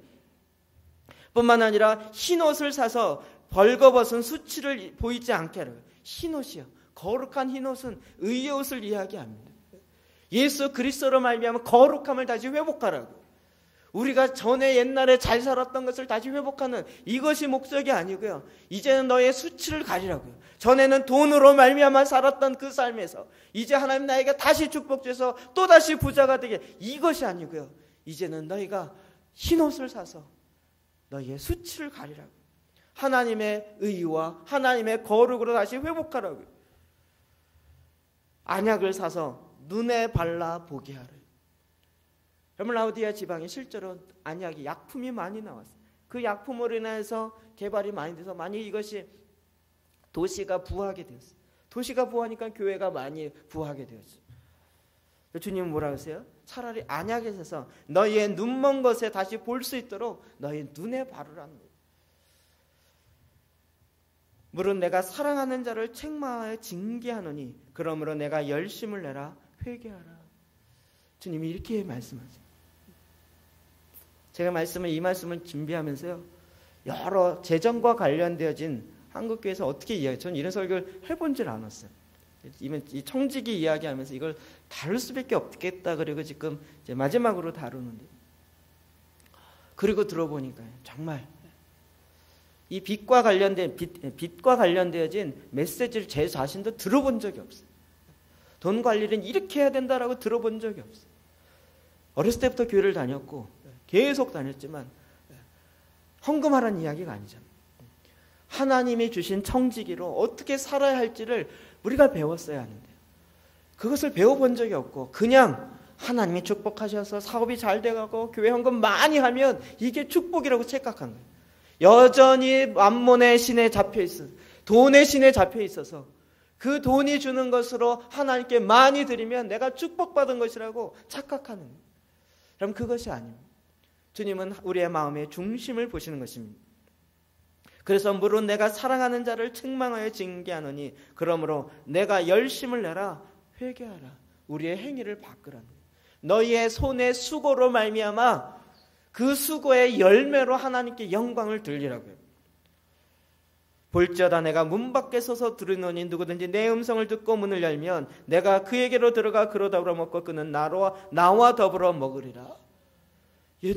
뿐만 아니라 흰옷을 사서 벌거벗은 수치를 보이지 않게 하라고. 흰옷이요, 거룩한 흰옷은 의의 옷을 이야기합니다. 예수 그리스도로 말미암아 거룩함을 다시 회복하라고. 우리가 전에 옛날에 잘 살았던 것을 다시 회복하는 이것이 목적이 아니고요, 이제는 너의 수치를 가리라고요. 전에는 돈으로 말미암아 살았던 그 삶에서 이제 하나님 나에게 다시 축복 주셔서 또다시 부자가 되게, 이것이 아니고요, 이제는 너희가 흰옷을 사서 너희의 수치를 가리라고요. 하나님의 의와 하나님의 거룩으로 다시 회복하라고요. 안약을 사서 눈에 발라 보게 하라고요. 여러분, 라우디게아 지방에 실제로 안약이 약품이 많이 나왔어요. 그 약품으로 인해서 개발이 많이 돼서 만약 이것이 도시가 부하게 되었어요. 도시가 부하니까 교회가 많이 부하게 되었어요. 주님은 뭐라 하세요? 차라리 안약에 있어서 너희의 눈먼 것에 다시 볼 수 있도록 너희 눈에 바르라는 거예요. 물은 내가 사랑하는 자를 책망하여 징계하노니 그러므로 내가 열심을 내라 회개하라. 주님이 이렇게 말씀하세요. 제가 이 말씀을 준비하면서요, 여러 재정과 관련되어진 한국교회에서 어떻게 이야기해요? 저는 이런 설교를 해본 줄 않았어요. 이 청지기 이야기하면서 이걸 다룰 수밖에 없겠다. 그리고 지금 이제 마지막으로 다루는데, 그리고 들어보니까 정말 이 빚과 관련되어진 메시지를 제 자신도 들어본 적이 없어요. 돈 관리는 이렇게 해야 된다라고 들어본 적이 없어요. 어렸을 때부터 교회를 다녔고 계속 다녔지만 헌금하라는 이야기가 아니잖아요. 하나님이 주신 청지기로 어떻게 살아야 할지를 우리가 배웠어야 하는데요. 그것을 배워본 적이 없고 그냥 하나님이 축복하셔서 사업이 잘 돼가고 교회 헌금 많이 하면 이게 축복이라고 착각한 거예요. 여전히 만몬의 신에 잡혀 있어서, 돈의 신에 잡혀 있어서 그 돈이 주는 것으로 하나님께 많이 드리면 내가 축복받은 것이라고 착각하는 거예요. 그럼 그것이 아닙니다. 주님은 우리의 마음의 중심을 보시는 것입니다. 그래서 물론 내가 사랑하는 자를 책망하여 징계하노니 그러므로 내가 열심을 내라 회개하라. 우리의 행위를 바꾸라는 거예요. 너희의 손의 수고로 말미암아 그 수고의 열매로 하나님께 영광을 돌리라고요. 볼지어다 내가 문 밖에 서서 들으노니 누구든지 내 음성을 듣고 문을 열면 내가 그에게로 들어가 그로 더불어 먹고 그는 나와 더불어 먹으리라.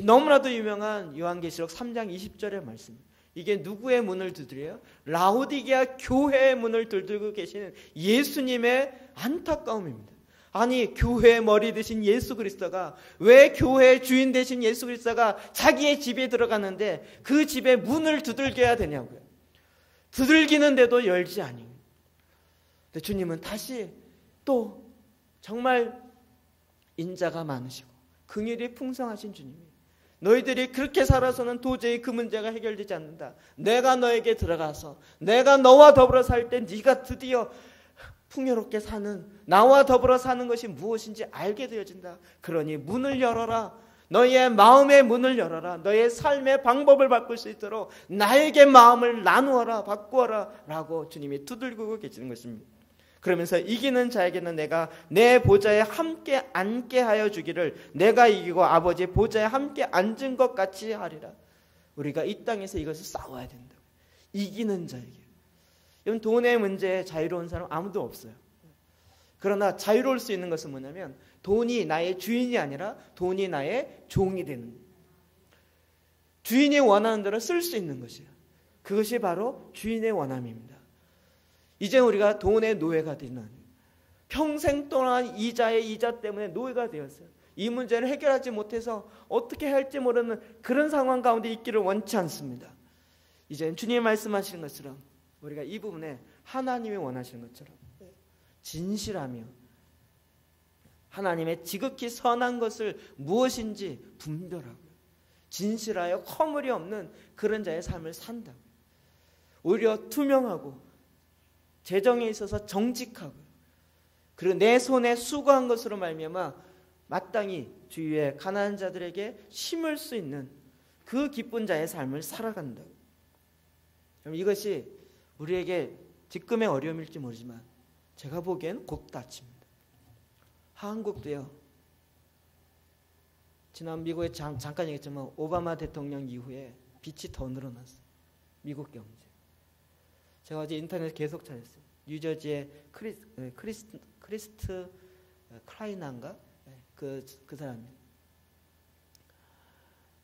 너무나도 유명한 요한계시록 3장 20절의 말씀. 이게 누구의 문을 두드려요? 라오디게아 교회의 문을 두드리고 계시는 예수님의 안타까움입니다. 아니 교회의 머리 되신 예수 그리스도가 왜 교회의 주인 되신 예수 그리스도가 자기의 집에 들어가는데 그 집에 문을 두들겨야 되냐고요. 두들기는데도 열지 아니에요. 근데 주님은 다시 또 정말 인자가 많으시고 긍휼이 풍성하신 주님이에요. 너희들이 그렇게 살아서는 도저히 그 문제가 해결되지 않는다. 내가 너에게 들어가서 내가 너와 더불어 살 때 네가 드디어 풍요롭게 사는, 나와 더불어 사는 것이 무엇인지 알게 되어진다. 그러니 문을 열어라. 너희의 마음의 문을 열어라. 너희의 삶의 방법을 바꿀 수 있도록 나에게 마음을 나누어라, 바꾸어라 라고 주님이 두들기고 계시는 것입니다. 그러면서 이기는 자에게는 내가 내 보좌에 함께 앉게 하여 주기를 내가 이기고 아버지 보좌에 함께 앉은 것 같이 하리라. 우리가 이 땅에서 이것을 싸워야 된다. 이기는 자에게. 이건 돈의 문제에 자유로운 사람 아무도 없어요. 그러나 자유로울 수 있는 것은 뭐냐면 돈이 나의 주인이 아니라 돈이 나의 종이 되는 거예요. 주인이 원하는 대로 쓸 수 있는 것이에요. 그것이 바로 주인의 원함입니다. 이제 우리가 돈의 노예가 되는, 평생 동안 이자의 이자 때문에 노예가 되었어요. 이 문제를 해결하지 못해서 어떻게 할지 모르는 그런 상황 가운데 있기를 원치 않습니다. 이제는 주님이 말씀하시는 것처럼 우리가 이 부분에 하나님이 원하시는 것처럼 진실하며 하나님의 지극히 선한 것을 무엇인지 분별하고 진실하여 허물이 없는 그런 자의 삶을 산다. 오히려 투명하고 재정에 있어서 정직하고 그리고 내 손에 수고한 것으로 말미암아 마땅히 주위의 가난한 자들에게 심을 수 있는 그 기쁜 자의 삶을 살아간다. 그럼 이것이 우리에게 지금의 어려움일지 모르지만 제가 보기엔 곧 닥칩니다. 한국도요. 지난 미국에 잠깐 얘기했지만 오바마 대통령 이후에 빚이 더 늘어났어요. 미국 경제. 제가 어제 인터넷 계속 찾았어요. 뉴저지의 크리스트 클라이나인가? 그 사람이.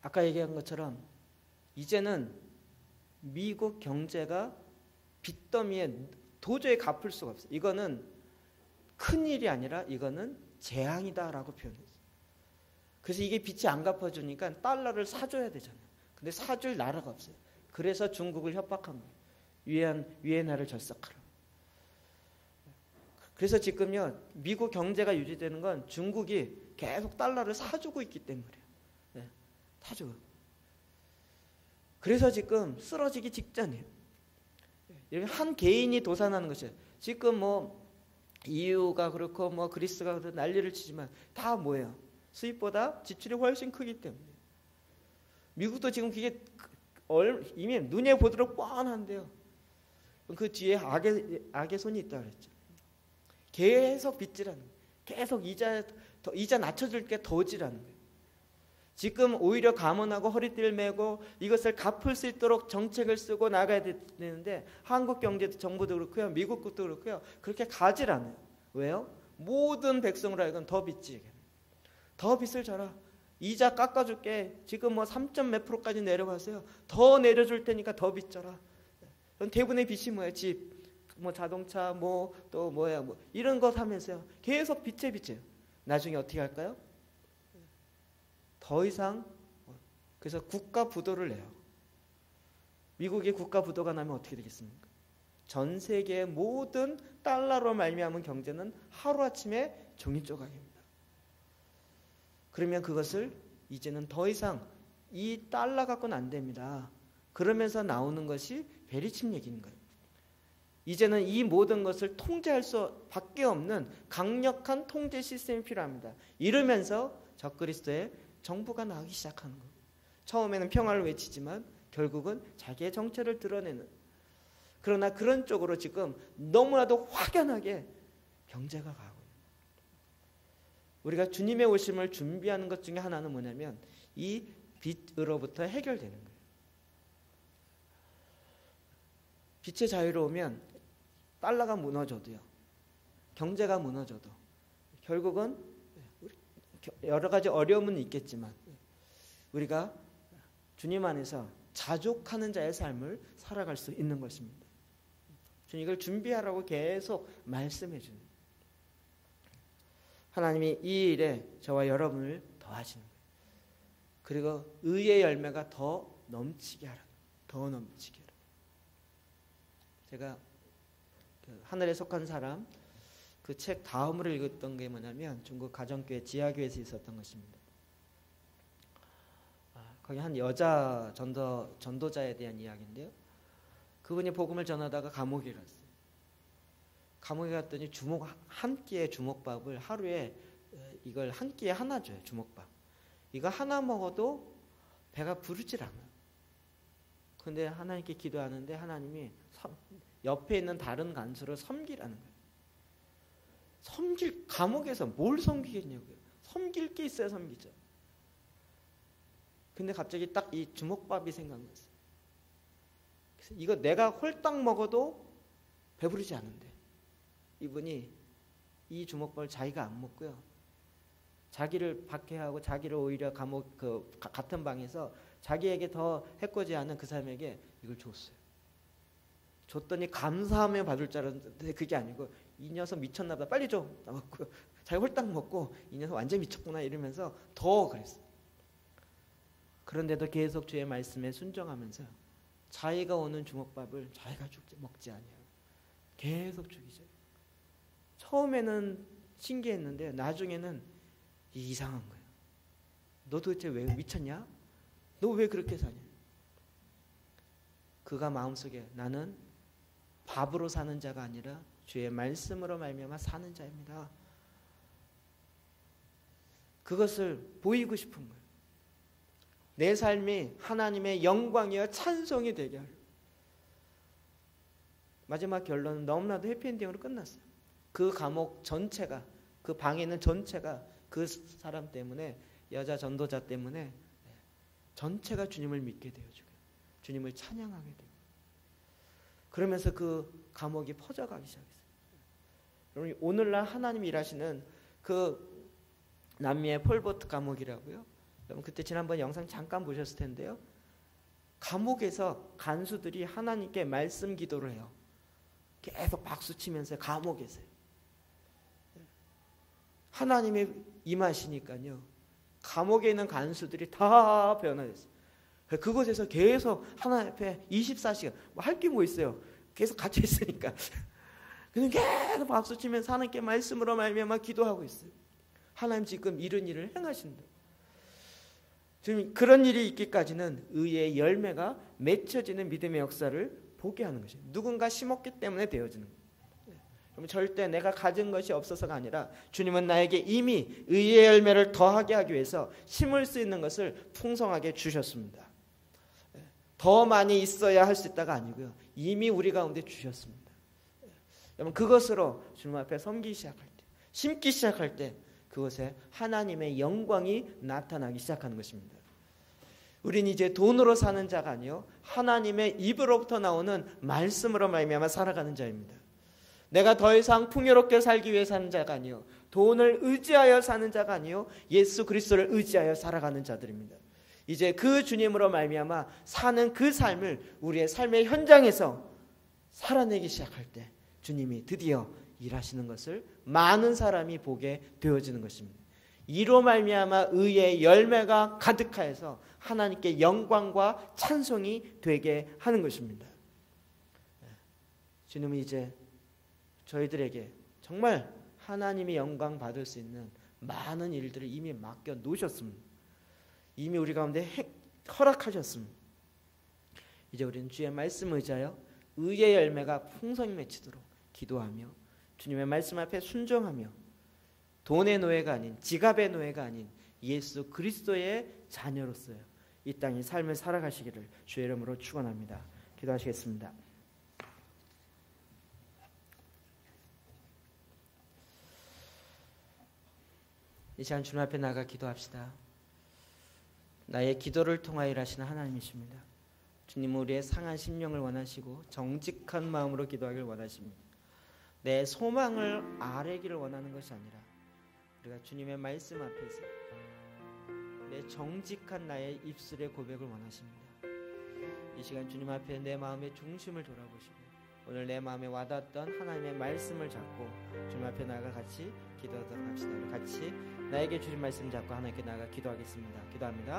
아까 얘기한 것처럼 이제는 미국 경제가 빚더미에 도저히 갚을 수가 없어요. 이거는 큰일이 아니라 이거는 재앙이다라고 표현했어요. 그래서 이게 빚이 안 갚아주니까 달러를 사줘야 되잖아요. 근데 사줄 나라가 없어요. 그래서 중국을 협박한 거예요. 위엔화를 절삭하라고. 그래서 지금요 미국 경제가 유지되는 건 중국이 계속 달러를 사주고 있기 때문이에요. 네, 사주고. 그래서 지금 쓰러지기 직전이에요. 한 개인이 도산하는 것이에요. 지금 뭐 EU가 그렇고 뭐 그리스가 그렇고 난리를 치지만 다 뭐예요? 수입보다 지출이 훨씬 크기 때문에. 미국도 지금 그게 이미 눈에 보도록 뻔한데요. 그 뒤에 악의 손이 있다고 그랬죠. 계속 빚지라는 거예요. 계속 이자 낮춰줄 게 더 지라는 거예요. 지금 오히려 감원하고 허리띠를 메고 이것을 갚을 수 있도록 정책을 쓰고 나가야 되는데 한국 경제도 정부도 그렇고요. 미국 것도 그렇고요. 그렇게 가질 않아요. 왜요? 모든 백성으로 하여금 더 빚지게. 더 빚을 져라. 이자 깎아줄게. 지금 뭐 3점 몇 프로까지 내려가세요. 더 내려줄 테니까 더 빚져라. 대부분의 빚이 뭐야? 집, 뭐 자동차, 뭐 또 뭐야, 뭐 이런 거 사면서요. 계속 빚져요. 나중에 어떻게 할까요? 더 이상, 그래서 국가 부도를 내요. 미국의 국가 부도가 나면 어떻게 되겠습니까? 전 세계의 모든 달러로 말미암은 경제는 하루아침에 종이 조각입니다. 그러면 그것을 이제는 더 이상 이 달러 갖고는 안 됩니다. 그러면서 나오는 것이 베리침 얘기인 거예요. 이제는 이 모든 것을 통제할 수밖에 없는 강력한 통제 시스템이 필요합니다. 이러면서 적그리스도의 정부가 나오기 시작하는 거예요. 처음에는 평화를 외치지만 결국은 자기의 정체를 드러내는, 그러나 그런 쪽으로 지금 너무나도 확연하게 경제가 가고 있는, 우리가 주님의 오심을 준비하는 것 중에 하나는 뭐냐면 이 빚으로부터 해결되는 거예요. 빚의 자유로 오면 달러가 무너져도요, 경제가 무너져도 결국은 여러 가지 어려움은 있겠지만 우리가 주님 안에서 자족하는 자의 삶을 살아갈 수 있는 것입니다. 주님 이걸 준비하라고 계속 말씀해 주는, 하나님이 이 일에 저와 여러분을 더하시는 거예요. 그리고 의의 열매가 더 넘치게 하라. 더 넘치게 하라. 제가 하늘에 속한 사람 그 책 다음으로 읽었던 게 뭐냐면 중국 가정교회 지하교회에서 있었던 것입니다. 거기 한 여자 전도자에 대한 이야기인데요. 그분이 복음을 전하다가 감옥에 갔어요. 감옥에 갔더니 한 끼의 주먹밥을 하루에 이걸 한 끼에 하나 줘요. 주먹밥. 이거 하나 먹어도 배가 부르질 않아요. 그런데 하나님께 기도하는데 하나님이 옆에 있는 다른 간수를 섬기라는 거예요. 감옥에서 뭘 섬기겠냐고요. 섬길 게 있어야 섬기죠. 근데 갑자기 딱 이 주먹밥이 생각났어요. 그래서 이거 내가 홀딱 먹어도 배부르지 않은데 이분이 이 주먹밥을 자기가 안 먹고요, 자기를 박해하고 자기를 오히려 감옥 같은 방에서 자기에게 더 해코지 하는 그 사람에게 이걸 줬어요. 줬더니 감사하며 받을 줄 알았는데 그게 아니고 이 녀석 미쳤나 보다, 빨리 줘. 나왔고요. 자기 홀딱 먹고 이 녀석 완전 미쳤구나 이러면서 더 그랬어요. 그런데도 계속 주의 말씀에 순종하면서 자기가 오는 주먹밥을 자기가 먹지 아니에요. 계속 죽이죠. 처음에는 신기했는데 나중에는 이상한 거예요. 너 도대체 왜 미쳤냐? 너 왜 그렇게 사냐? 그가 마음속에 나는 밥으로 사는 자가 아니라 주의 말씀으로 말미암아 사는 자입니다. 그것을 보이고 싶은 거예요. 내 삶이 하나님의 영광이여 찬송이 되게 하려. 마지막 결론은 너무나도 해피엔딩으로 끝났어요. 그 감옥 전체가, 그 방에 있는 전체가 그 사람 때문에, 여자 전도자 때문에 전체가 주님을 믿게 되어지고 주님을 찬양하게 되고, 그러면서 그 감옥이 퍼져가기 시작했어요. 여러분, 오늘날 하나님이 일하시는 그 남미의 폴보트 감옥이라고요. 여러분 그때 지난번 영상 잠깐 보셨을 텐데요. 감옥에서 간수들이 하나님께 말씀 기도를 해요. 계속 박수 치면서 감옥에서요. 하나님이 임하시니까요, 감옥에 있는 간수들이 다 변화됐어요. 그곳에서 계속 하나님 앞에 24시간 할 게 뭐 있어요. 계속 갇혀 있으니까 그냥 계속 박수 치면서 하나님께 말씀으로 말미암아 기도하고 있어요. 하나님 지금 이런 일을 행하신다. 지금 그런 일이 있기까지는 의의 열매가 맺혀지는 믿음의 역사를 보게 하는 것이에요. 누군가 심었기 때문에 되어지는 거예요. 그럼 절대 내가 가진 것이 없어서가 아니라 주님은 나에게 이미 의의 열매를 더하게 하기 위해서 심을 수 있는 것을 풍성하게 주셨습니다. 더 많이 있어야 할 수 있다가 아니고요, 이미 우리 가운데 주셨습니다. 여러분 그것으로 주님 앞에 섬기기 시작할 때, 심기 시작할 때 그것에 하나님의 영광이 나타나기 시작하는 것입니다. 우린 이제 돈으로 사는 자가 아니요, 하나님의 입으로부터 나오는 말씀으로 말미암아 살아가는 자입니다. 내가 더 이상 풍요롭게 살기 위해 사는 자가 아니요 돈을 의지하여 사는 자가 아니요 예수 그리스도를 의지하여 살아가는 자들입니다. 이제 그 주님으로 말미암아 사는 그 삶을 우리의 삶의 현장에서 살아내기 시작할 때 주님이 드디어 일하시는 것을 많은 사람이 보게 되어지는 것입니다. 이로 말미암아 의의 열매가 가득하여서 하나님께 영광과 찬송이 되게 하는 것입니다. 주님은 이제 저희들에게 정말 하나님의 영광 받을 수 있는 많은 일들을 이미 맡겨 놓으셨습니다. 이미 우리 가운데 허락하셨습니다. 이제 우리는 주의 말씀 의지하여 의의 열매가 풍성히 맺히도록 기도하며 주님의 말씀 앞에 순종하며 돈의 노예가 아닌 지갑의 노예가 아닌 예수 그리스도의 자녀로서요 이 땅의 삶을 살아가시기를 주의 이름으로 축원합니다. 기도하시겠습니다. 이 시간 주님 앞에 나가 기도합시다. 나의 기도를 통하여 일하시는 하나님이십니다. 주님은 우리의 상한 심령을 원하시고 정직한 마음으로 기도하기를 원하십니다. 내 소망을 아뢰기를 원하는 것이 아니라 우리가 주님의 말씀 앞에서 내 정직한 나의 입술의 고백을 원하십니다. 이 시간 주님 앞에 내 마음의 중심을 돌아보시고 오늘 내 마음에 와닿았던 하나님의 말씀을 잡고 주님 앞에 나가 같이 기도하도록 합시다. 같이 나에게 주신 말씀 잡고 하나님께 나가 기도하겠습니다. 기도합니다.